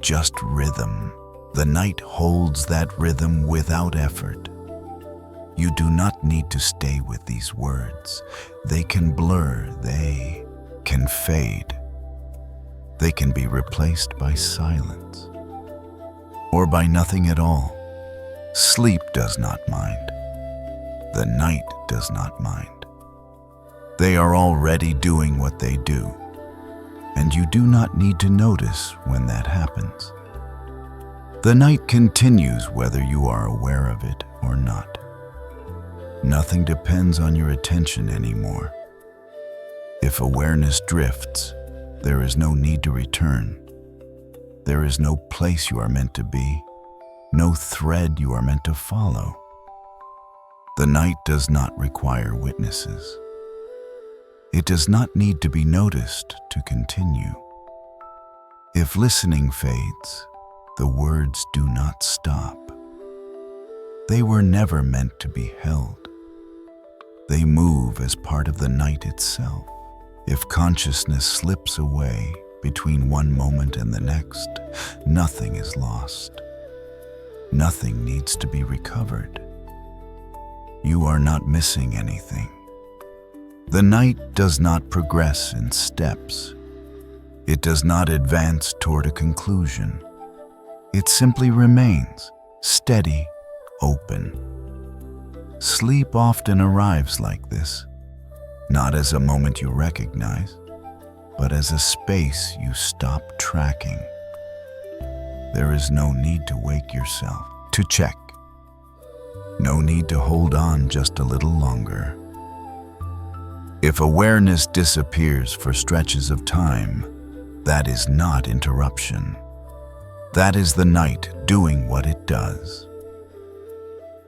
just rhythm. The night holds that rhythm without effort. You do not need to stay with these words. They can blur, they can fade. They can be replaced by silence or by nothing at all. Sleep does not mind. The night does not mind. They are already doing what they do, and you do not need to notice when that happens. The night continues whether you are aware of it or not. Nothing depends on your attention anymore. If awareness drifts, there is no need to return. There is no place you are meant to be, no thread you are meant to follow. The night does not require witnesses. It does not need to be noticed to continue. If listening fades, the words do not stop. They were never meant to be held. They move as part of the night itself. If consciousness slips away between one moment and the next, nothing is lost. Nothing needs to be recovered. You are not missing anything. The night does not progress in steps. It does not advance toward a conclusion. It simply remains steady, open. Sleep often arrives like this, not as a moment you recognize, but as a space you stop tracking. There is no need to wake yourself. to check. No need to hold on just a little longer. If awareness disappears for stretches of time, that is not interruption. That is the night doing what it does.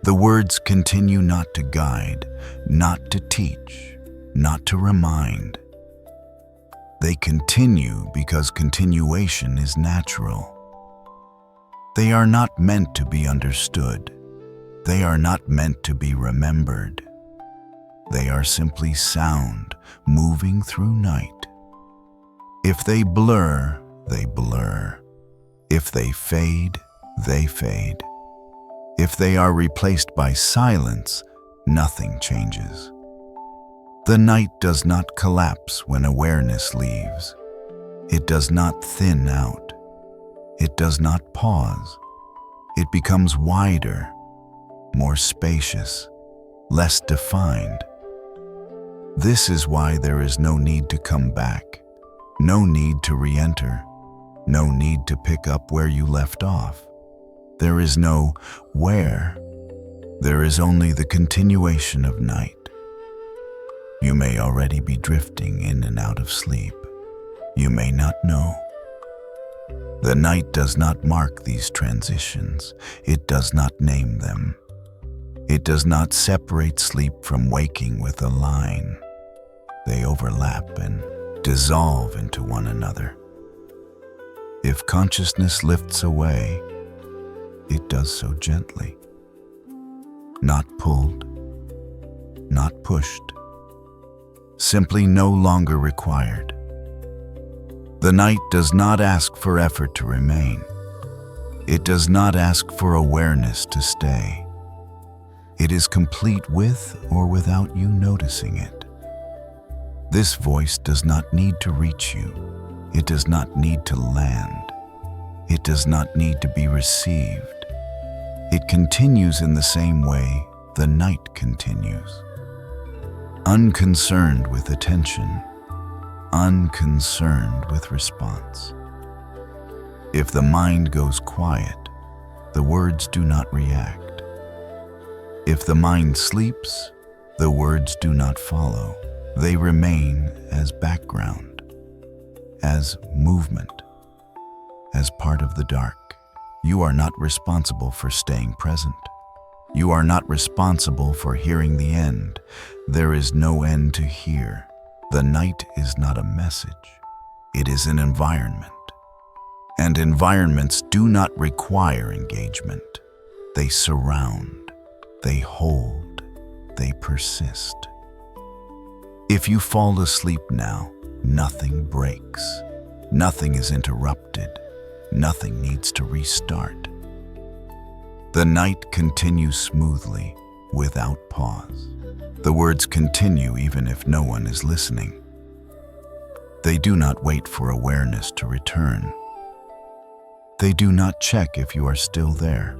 The words continue not to guide, not to teach, not to remind. They continue because continuation is natural. They are not meant to be understood. They are not meant to be remembered. They are simply sound moving through night. If they blur, they blur. If they fade, they fade. If they are replaced by silence, nothing changes. The night does not collapse when awareness leaves. It does not thin out. It does not pause. It becomes wider, more spacious, less defined. This is why there is no need to come back, no need to re-enter, no need to pick up where you left off. There is no where. There is only the continuation of night. You may already be drifting in and out of sleep. You may not know. The night does not mark these transitions. It does not name them. It does not separate sleep from waking with a line. They overlap and dissolve into one another. If consciousness lifts away, it does so gently. Not pulled, not pushed, simply no longer required. The night does not ask for effort to remain. It does not ask for awareness to stay. It is complete with or without you noticing it. This voice does not need to reach you. It does not need to land. It does not need to be received. It continues in the same way the night continues. Unconcerned with attention, unconcerned with response. If the mind goes quiet, the words do not react. If the mind sleeps, the words do not follow. They remain as background, as movement, as part of the dark. You are not responsible for staying present. You are not responsible for hearing the end. There is no end to hear. The night is not a message. It is an environment. And environments do not require engagement. They surround, they hold, they persist. If you fall asleep now, nothing breaks. Nothing is interrupted. Nothing needs to restart. The night continues smoothly, without pause. The words continue even if no one is listening. They do not wait for awareness to return. They do not check if you are still there.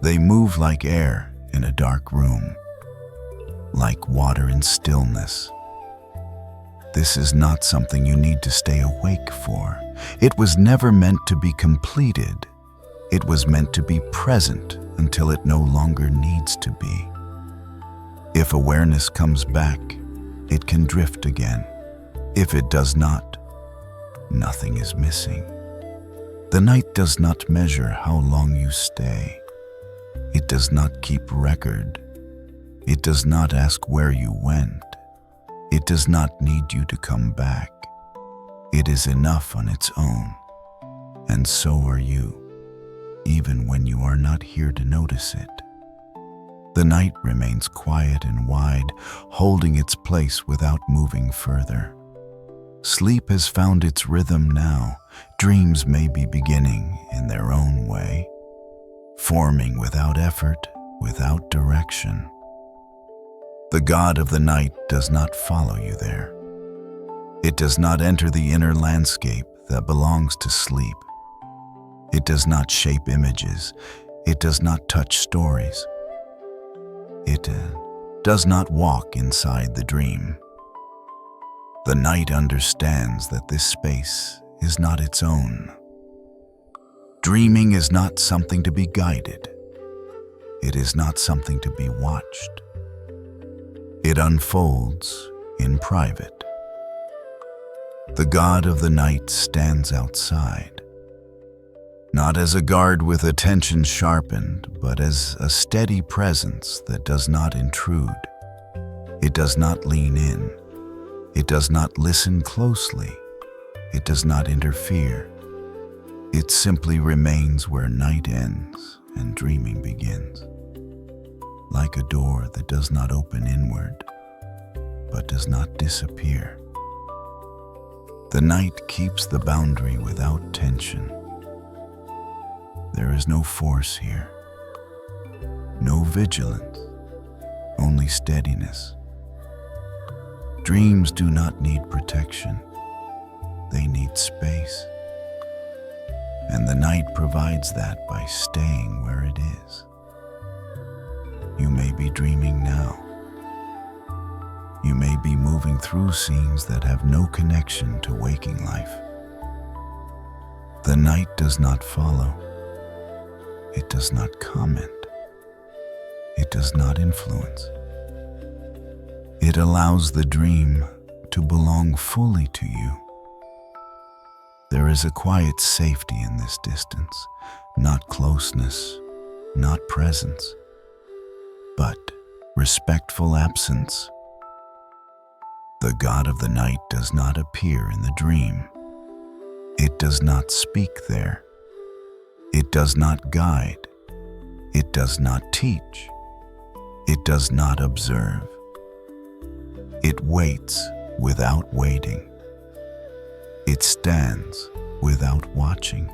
They move like air in a dark room, like water in stillness. This is not something you need to stay awake for. It was never meant to be completed. It was meant to be present until it no longer needs to be. If awareness comes back, it can drift again. If it does not, nothing is missing. The night does not measure how long you stay. It does not keep record. It does not ask where you went. It does not need you to come back. It is enough on its own, and so are you, even when you are not here to notice it. The night remains quiet and wide, holding its place without moving further. Sleep has found its rhythm now. Dreams may be beginning in their own way, forming without effort, without direction. The God of the night does not follow you there. It does not enter the inner landscape that belongs to sleep. It does not shape images. It does not touch stories. It does not walk inside the dream. The night understands that this space is not its own. Dreaming is not something to be guided. It is not something to be watched. It unfolds in private. The god of the night stands outside, not as a guard with attention sharpened, but as a steady presence that does not intrude. It does not lean in. It does not listen closely. It does not interfere. It simply remains where night ends and dreaming begins, like a door that does not open inward, but does not disappear. The night keeps the boundary without tension. There is no force here, no vigilance, only steadiness. Dreams do not need protection. They need space. And the night provides that by staying where it is. You may be dreaming now. You may be moving through scenes that have no connection to waking life. The night does not follow. It does not comment. It does not influence. It allows the dream to belong fully to you. There is a quiet safety in this distance, not closeness, not presence, but respectful absence. The god of the night does not appear in the dream. It does not speak there. It does not guide. It does not teach. It does not observe. It waits without waiting. It stands without watching.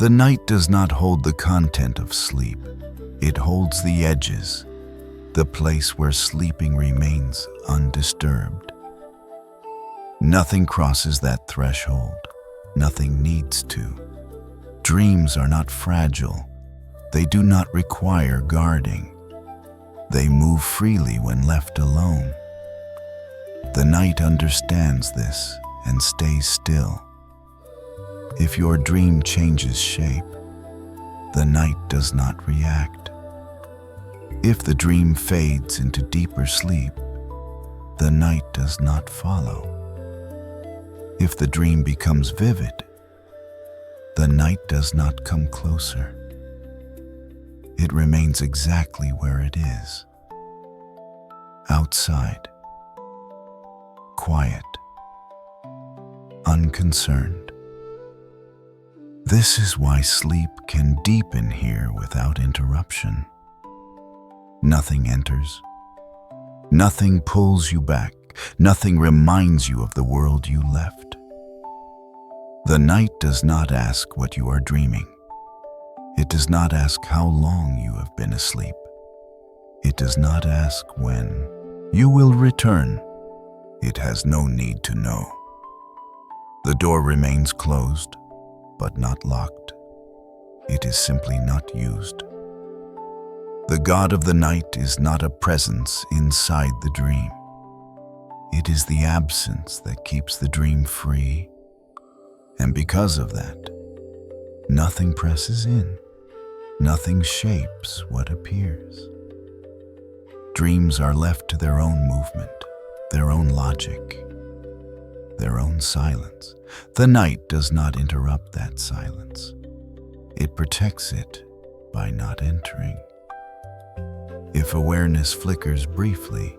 The night does not hold the content of sleep. It holds the edges, the place where sleeping remains undisturbed. Nothing crosses that threshold. Nothing needs to. Dreams are not fragile. They do not require guarding. They move freely when left alone. The night understands this and stays still. If your dream changes shape, the night does not react. If the dream fades into deeper sleep, the night does not follow. If the dream becomes vivid, the night does not come closer. It remains exactly where it is. Outside. Quiet. Unconcerned. This is why sleep can deepen here without interruption. Nothing enters. Nothing pulls you back. Nothing reminds you of the world you left. The night does not ask what you are dreaming. It does not ask how long you have been asleep. It does not ask when you will return. It has no need to know. The door remains closed, but not locked. It is simply not used. The god of the night is not a presence inside the dream. It is the absence that keeps the dream free. And because of that, nothing presses in. Nothing shapes what appears. Dreams are left to their own movement, their own logic, their own silence. The night does not interrupt that silence. It protects it by not entering. If awareness flickers briefly,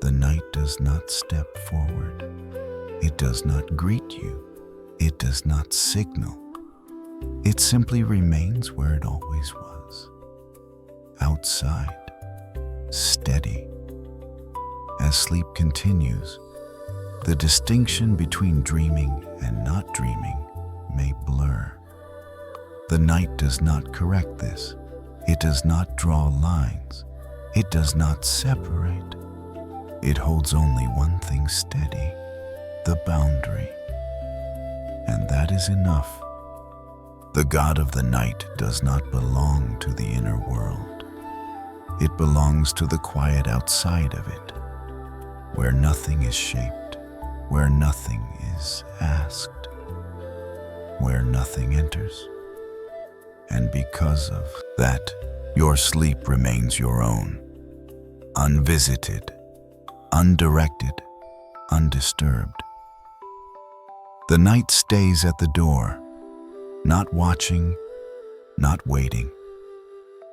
the night does not step forward. It does not greet you. It does not signal. It simply remains where it always was. Outside, steady. As sleep continues, the distinction between dreaming and not dreaming may blur. The night does not correct this. It does not draw lines. It does not separate. It holds only one thing steady, the boundary. And that is enough. The god of the night does not belong to the inner world. It belongs to the quiet outside of it, where nothing is shaped, where nothing is asked. where nothing enters. And because of that, your sleep remains your own, unvisited, undirected, undisturbed. The night stays at the door, not watching, not waiting,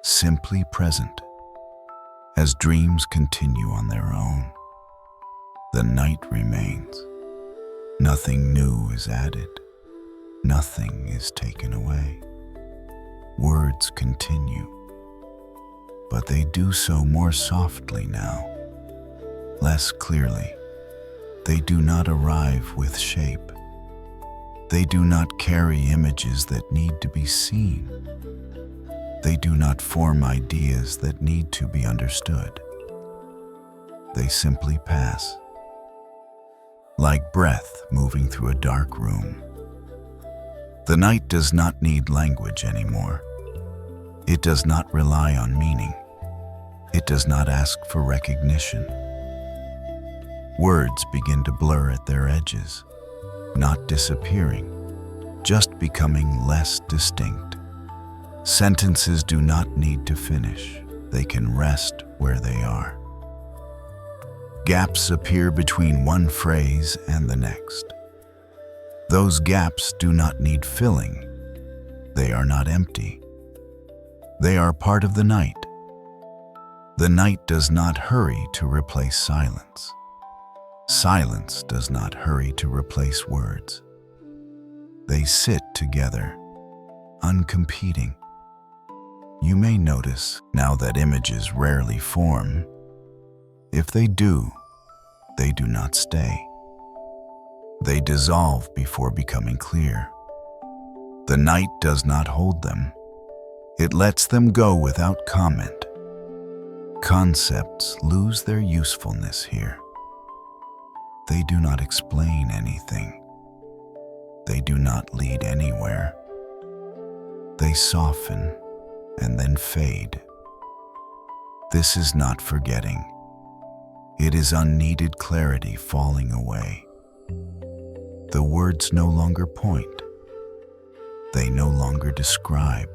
simply present. As dreams continue on their own, the night remains. Nothing new is added, nothing is taken away. Words continue, but they do so more softly now, less clearly. They do not arrive with shape. They do not carry images that need to be seen. They do not form ideas that need to be understood. They simply pass, like breath moving through a dark room. The night does not need language anymore. It does not rely on meaning. It does not ask for recognition. Words begin to blur at their edges, not disappearing, just becoming less distinct. Sentences do not need to finish. They can rest where they are. Gaps appear between one phrase and the next. Those gaps do not need filling. They are not empty. They are part of the night. The night does not hurry to replace silence. Silence does not hurry to replace words. They sit together, uncompeting. You may notice now that images rarely form. If they do not stay. They dissolve before becoming clear. The night does not hold them. It lets them go without comment. Concepts lose their usefulness here. They do not explain anything. They do not lead anywhere. They soften and then fade. This is not forgetting. It is unneeded clarity falling away. The words no longer point. They no longer describe.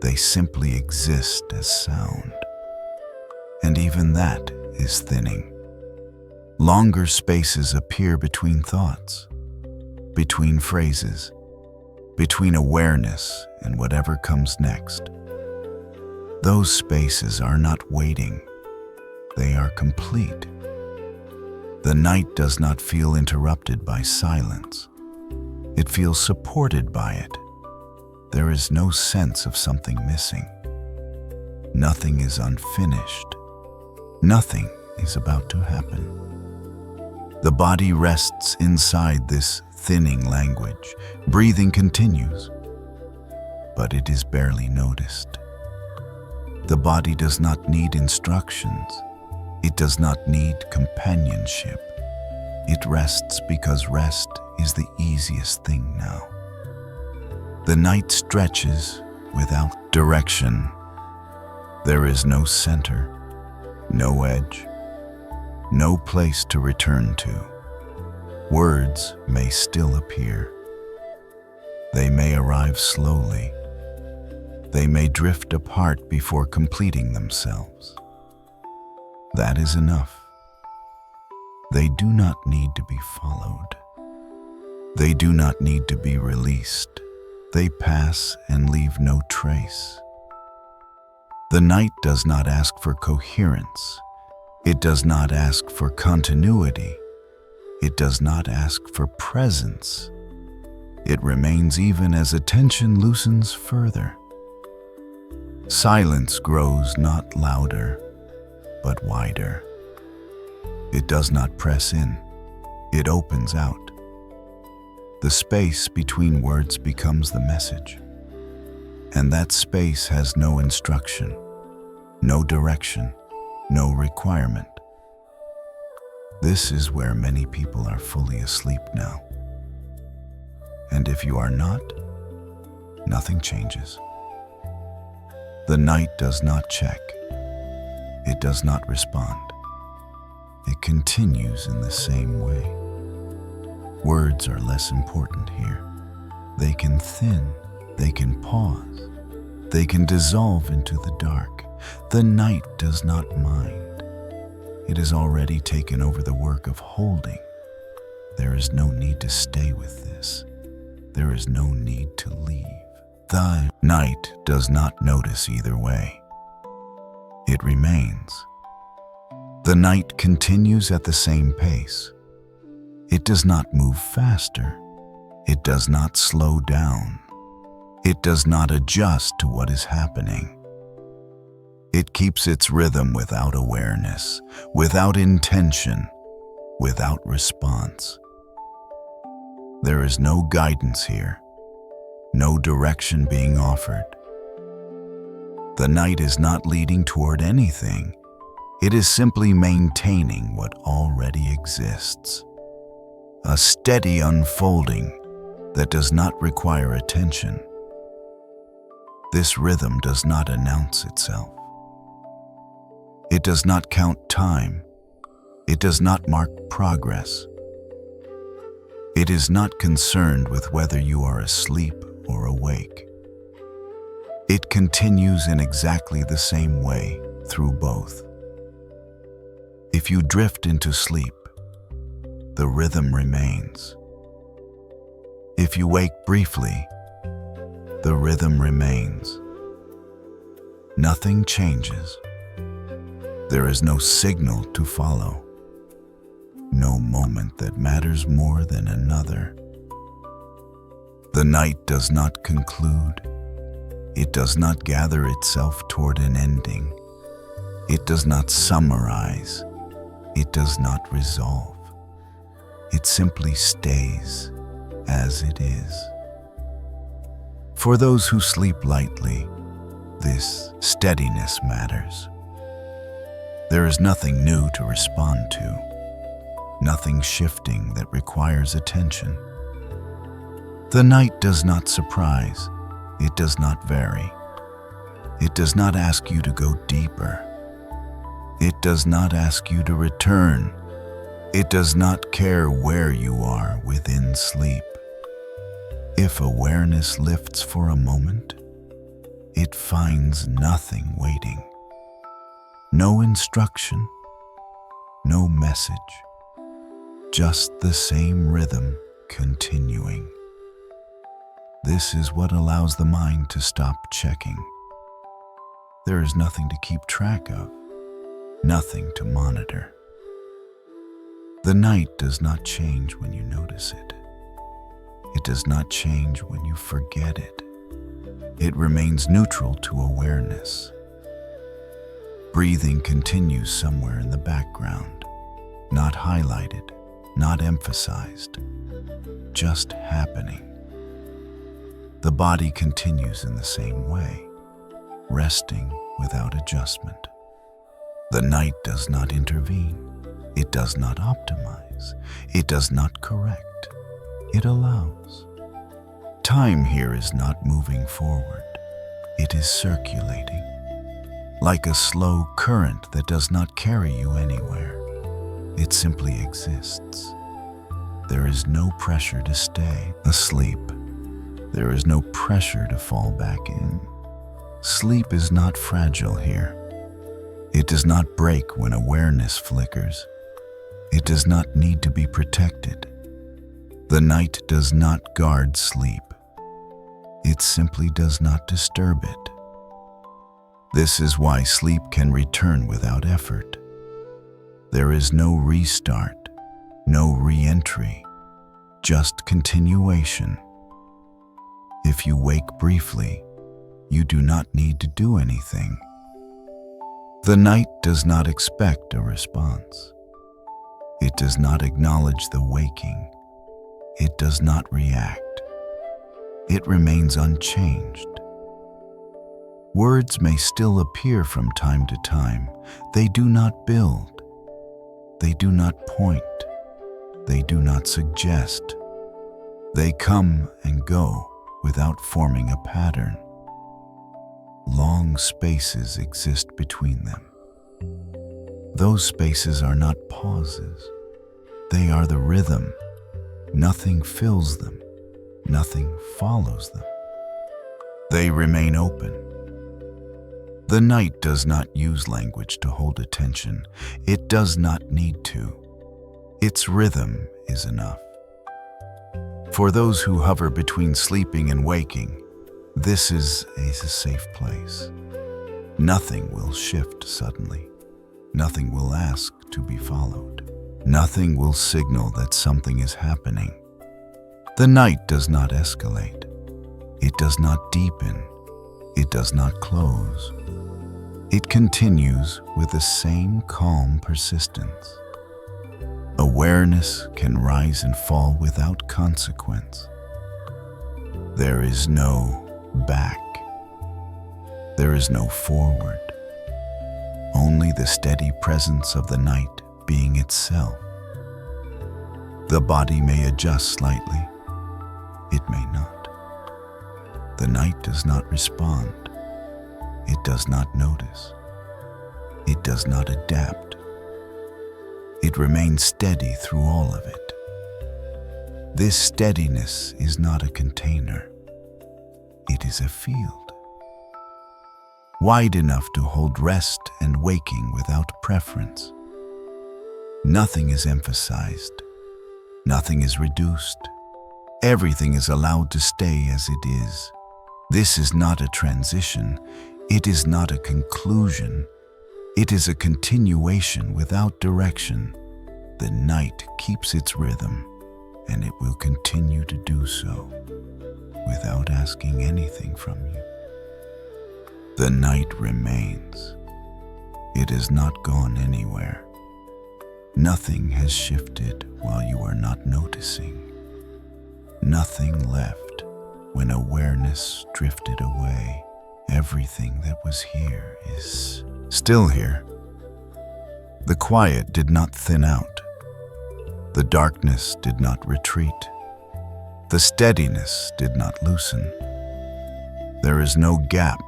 They simply exist as sound. And even that is thinning. Longer spaces appear between thoughts, between phrases, between awareness and whatever comes next. Those spaces are not waiting. They are complete. The night does not feel interrupted by silence. It feels supported by it. There is no sense of something missing. Nothing is unfinished. Nothing is about to happen. The body rests inside this thinning language. Breathing continues, but it is barely noticed. The body does not need instructions. It does not need companionship. It rests because rest is the easiest thing now. The night stretches without direction. There is no center, no edge, no place to return to. Words may still appear. They may arrive slowly. They may drift apart before completing themselves. That is enough. They do not need to be followed. They do not need to be released. They pass and leave no trace. The night does not ask for coherence. It does not ask for continuity. It does not ask for presence. It remains even as attention loosens further. Silence grows not louder, but wider. It does not press in. It opens out. The space between words becomes the message. And that space has no instruction, no direction, no requirement. This is where many people are fully asleep now. And if you are not, nothing changes. The night does not check. It does not respond. It continues in the same way. Words are less important here. They can thin, they can pause, they can dissolve into the dark. The night does not mind. It has already taken over the work of holding. There is no need to stay with this. There is no need to leave. The night does not notice either way. It remains. The night continues at the same pace. It does not move faster. It does not slow down. It does not adjust to what is happening. It keeps its rhythm without awareness, without intention, without response. There is no guidance here, no direction being offered. The night is not leading toward anything. It is simply maintaining what already exists. A steady unfolding that does not require attention. This rhythm does not announce itself. It does not count time. It does not mark progress. It is not concerned with whether you are asleep or awake. It continues in exactly the same way through both. If you drift into sleep, the rhythm remains. If you wake briefly, the rhythm remains. Nothing changes. There is no signal to follow, no moment that matters more than another. The night does not conclude. It does not gather itself toward an ending. It does not summarize. It does not resolve. It simply stays as it is. For those who sleep lightly, this steadiness matters. There is nothing new to respond to, nothing shifting that requires attention. The night does not surprise. It does not vary. It does not ask you to go deeper. It does not ask you to return. It does not care where you are within sleep. If awareness lifts for a moment, it finds nothing waiting. No instruction, no message, just the same rhythm continuing. This is what allows the mind to stop checking. There is nothing to keep track of, nothing to monitor. The night does not change when you notice it. It does not change when you forget it. It remains neutral to awareness. Breathing continues somewhere in the background, not highlighted, not emphasized, just happening. The body continues in the same way, resting without adjustment. The night does not intervene. It does not optimize. It does not correct. It allows. Time here is not moving forward. It is circulating, like a slow current that does not carry you anywhere. It simply exists. There is no pressure to stay asleep. There is no pressure to fall back in. Sleep is not fragile here. It does not break when awareness flickers. It does not need to be protected. The night does not guard sleep. It simply does not disturb it. This is why sleep can return without effort. There is no restart, no re-entry, just continuation. If you wake briefly, you do not need to do anything. The night does not expect a response. It does not acknowledge the waking. It does not react. It remains unchanged. Words may still appear from time to time. They do not build. They do not point. They do not suggest. They come and go without forming a pattern. Long spaces exist between them. Those spaces are not pauses. They are the rhythm. Nothing fills them. nothing follows them. They remain open. The night does not use language to hold attention. It does not need to. Its rhythm is enough. For those who hover between sleeping and waking, this is a safe place. Nothing will shift suddenly. Nothing will ask to be followed. Nothing will signal that something is happening. The night does not escalate. It does not deepen. It does not close. It continues with the same calm persistence. Awareness can rise and fall without consequence. There is no back. There is no forward. Only the steady presence of the night being itself. The body may adjust slightly. It may not. The night does not respond. It does not notice. It does not adapt. It remains steady through all of it. This steadiness is not a container. It is a field, wide enough to hold rest and waking without preference. Nothing is emphasized. Nothing is reduced. Everything is allowed to stay as it is. This is not a transition. It is not a conclusion. It is a continuation without direction. The night keeps its rhythm, and it will continue to do so without asking anything from you. The night remains. It has not gone anywhere. Nothing has shifted while you are not noticing. Nothing left when awareness drifted away. Everything that was here is still here. The quiet did not thin out. The darkness did not retreat. The steadiness did not loosen. There is no gap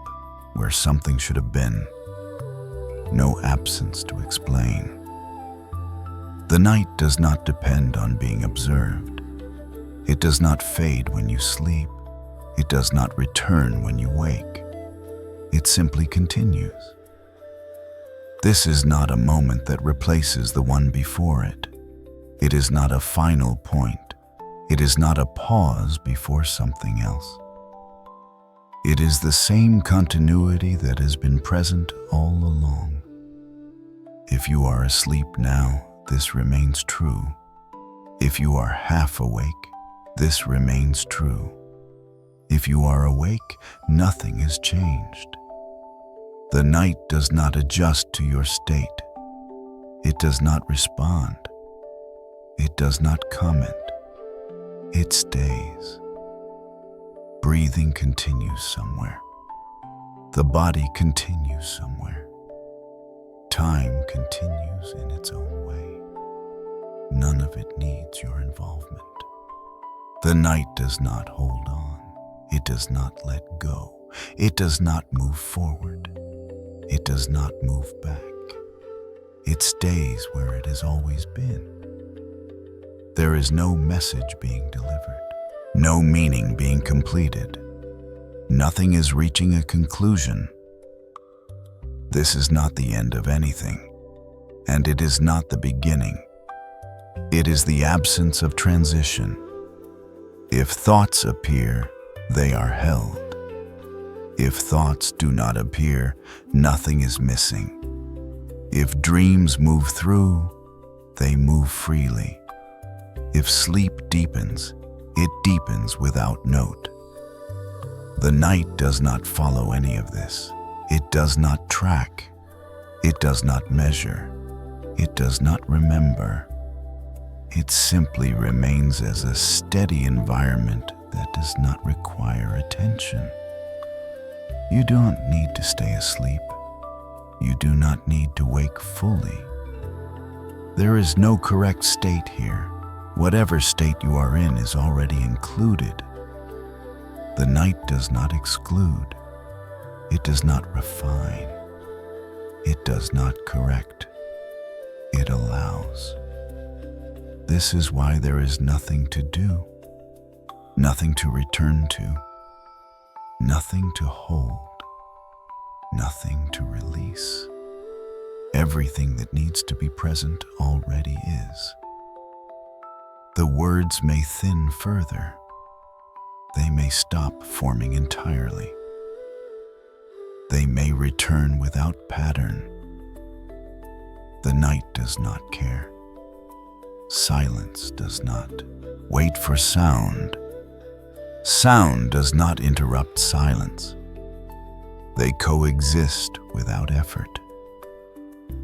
where something should have been. No absence to explain. The night does not depend on being observed. It does not fade when you sleep. It does not return when you wake. It simply continues. This is not a moment that replaces the one before it. It is not a final point. It is not a pause before something else. It is the same continuity that has been present all along. If you are asleep now, this remains true. If you are half awake, this remains true. If you are awake, nothing has changed. The night does not adjust to your state. It does not respond. It does not comment. It stays. Breathing continues somewhere. The body continues somewhere. Time continues in its own way. None of it needs your involvement. The night does not hold on. It does not let go. It does not move forward. It does not move back. It stays where it has always been. There is no message being delivered, no meaning being completed. Nothing is reaching a conclusion. This is not the end of anything, and it is not the beginning. It is the absence of transition. If thoughts appear, they are held. If thoughts do not appear, nothing is missing. If dreams move through, they move freely. If sleep deepens, it deepens without note. The night does not follow any of this. It does not track. It does not measure. It does not remember. It simply remains as a steady environment that does not require attention. You don't need to stay asleep. You do not need to wake fully. There is no correct state here. Whatever state you are in is already included. The night does not exclude. It does not refine. It does not correct. It allows. This is why there is nothing to do. nothing to return to, nothing to hold, nothing to release. Everything that needs to be present already is. The words may thin further. They may stop forming entirely. They may return without pattern. The night does not care. Silence does not wait for sound. Sound does not interrupt silence. They coexist without effort.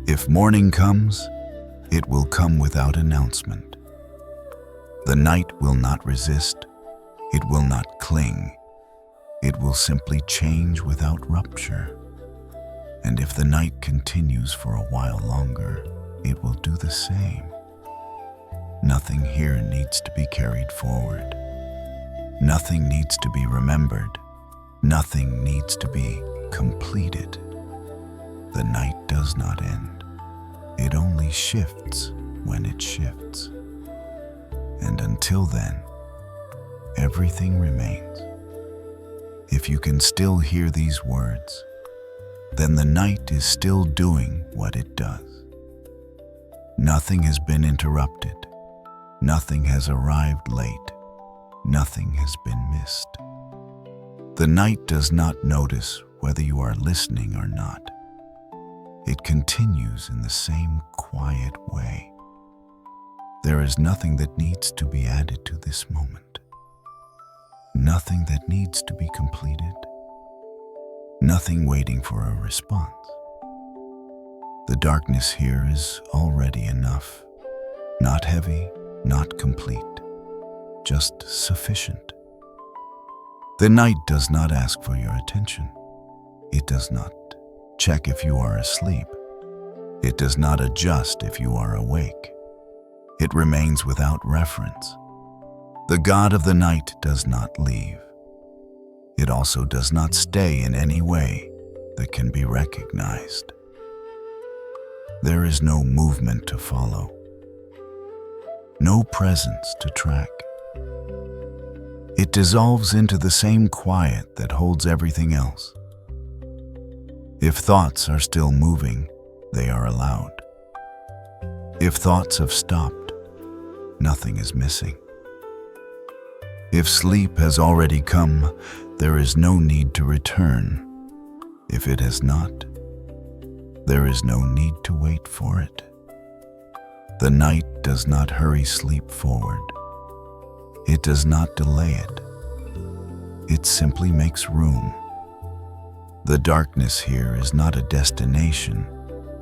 If morning comes, it will come without announcement. The night will not resist. It will not cling. It will simply change without rupture. And if the night continues for a while longer, it will do the same. Nothing here needs to be carried forward. Nothing needs to be remembered. Nothing needs to be completed. The night does not end. It only shifts when it shifts. And until then, everything remains. If you can still hear these words, then the night is still doing what it does. Nothing has been interrupted. Nothing has arrived late. Nothing has been missed. The night does not notice whether you are listening or not. It continues in the same quiet way. There is nothing that needs to be added to this moment. Nothing that needs to be completed. Nothing waiting for a response. The darkness here is already enough. Not heavy, not complete, just sufficient. The night does not ask for your attention. It does not check if you are asleep. It does not adjust if you are awake. It remains without reference. The God of the night does not leave. It also does not stay in any way that can be recognized. There is no movement to follow, no presence to track. It dissolves into the same quiet that holds everything else. If thoughts are still moving, they are allowed. If thoughts have stopped, nothing is missing. If sleep has already come, there is no need to return. If it has not, there is no need to wait for it. The night does not hurry sleep forward. It does not delay it. It simply makes room. The darkness here is not a destination.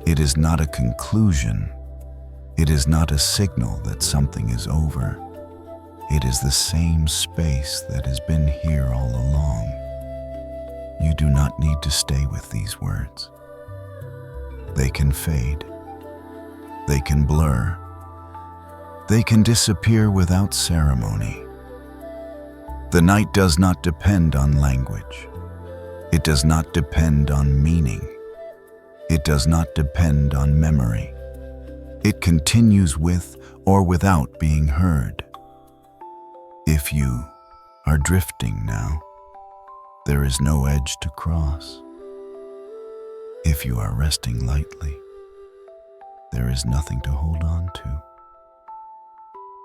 It is not a conclusion. It is not a signal that something is over. It is the same space that has been here all along. You do not need to stay with these words. They can fade. They can blur. They can disappear without ceremony. The night does not depend on language. It does not depend on meaning. It does not depend on memory. It continues with or without being heard. If you are drifting now, there is no edge to cross. If you are resting lightly, there is nothing to hold on to.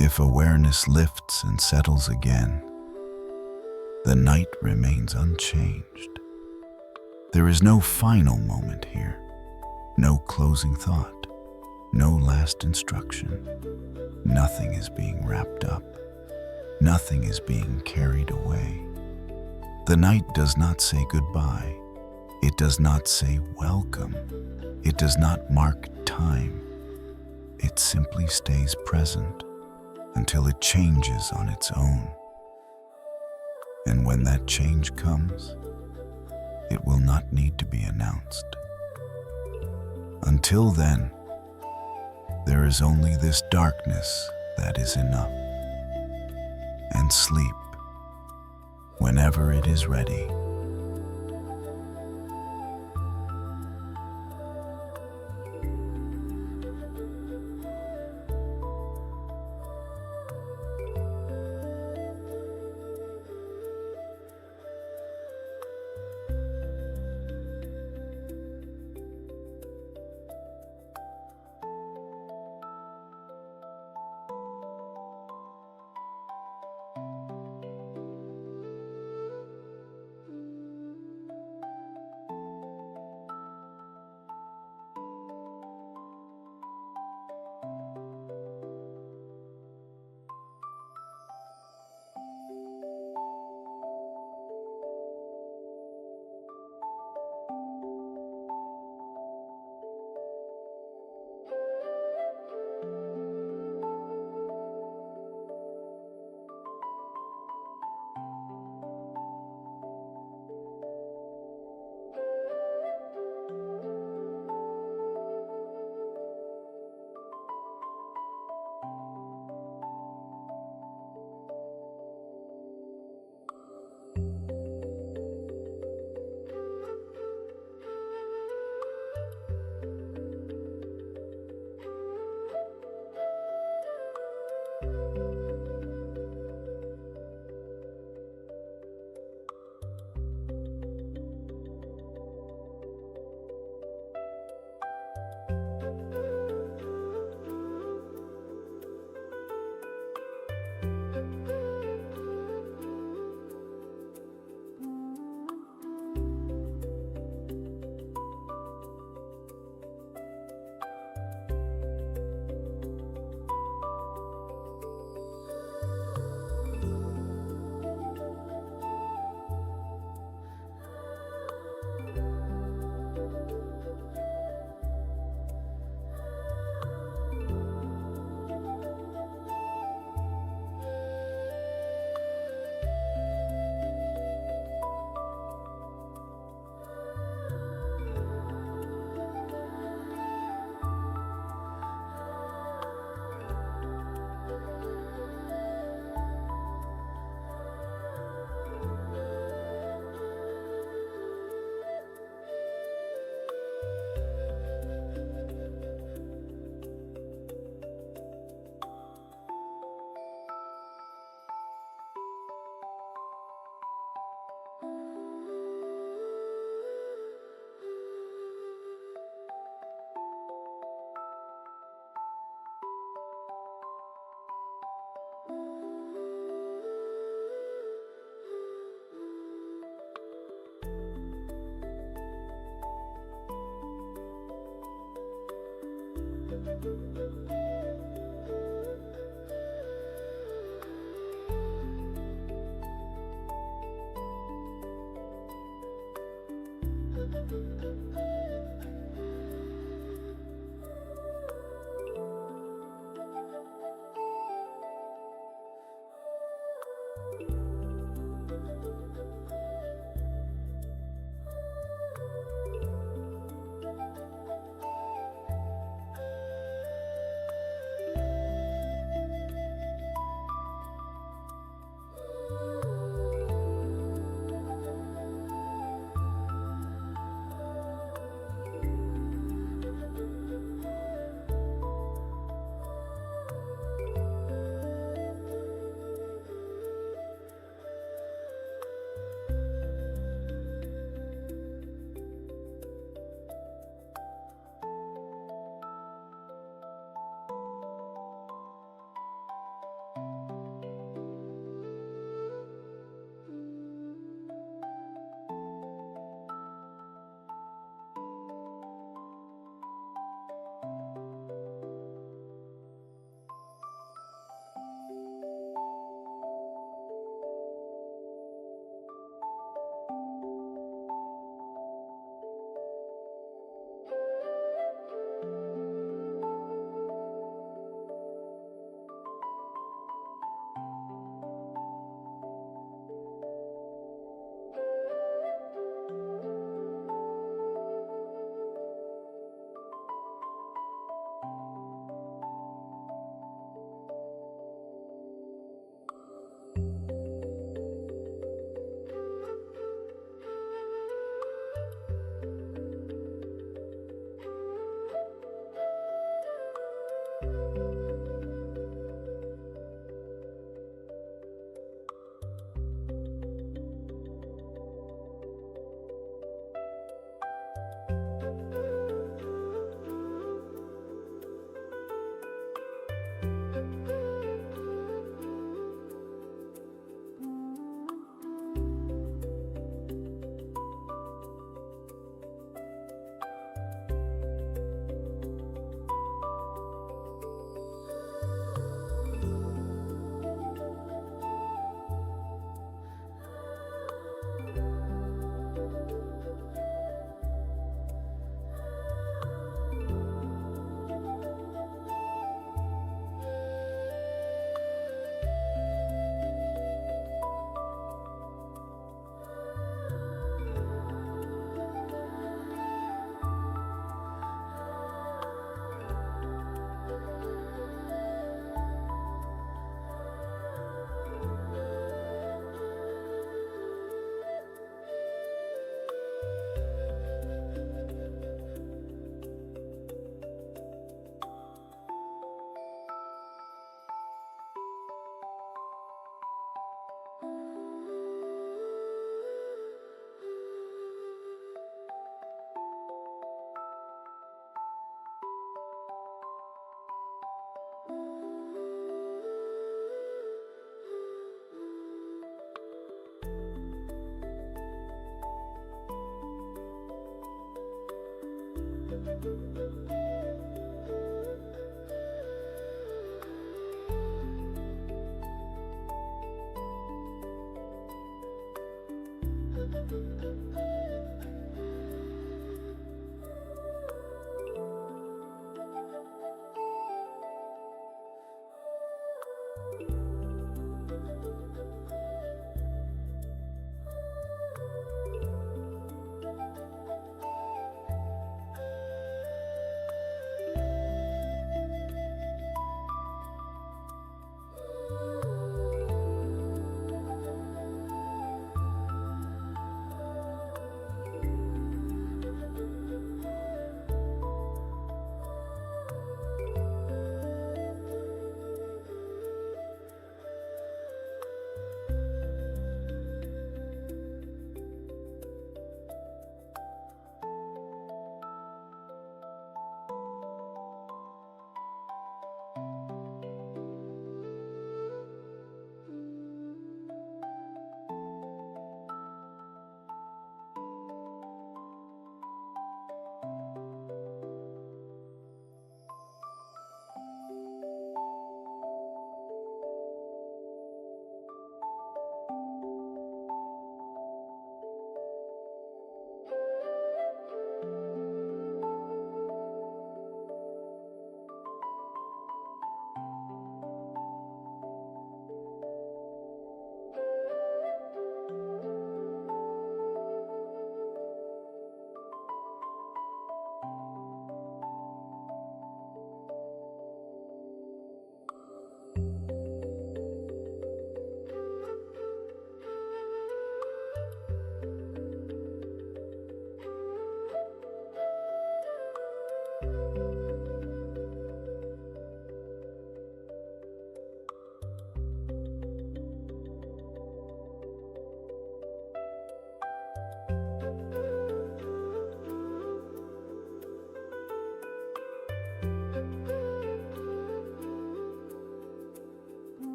If awareness lifts and settles again, the night remains unchanged. There is no final moment here, no closing thought, no last instruction. Nothing is being wrapped up. Nothing is being carried away. The night does not say goodbye. It does not say welcome. It does not mark time. It simply stays present until it changes on its own. And when that change comes, it will not need to be announced. Until then, there is only this darkness that is enough. And sleep whenever it is ready.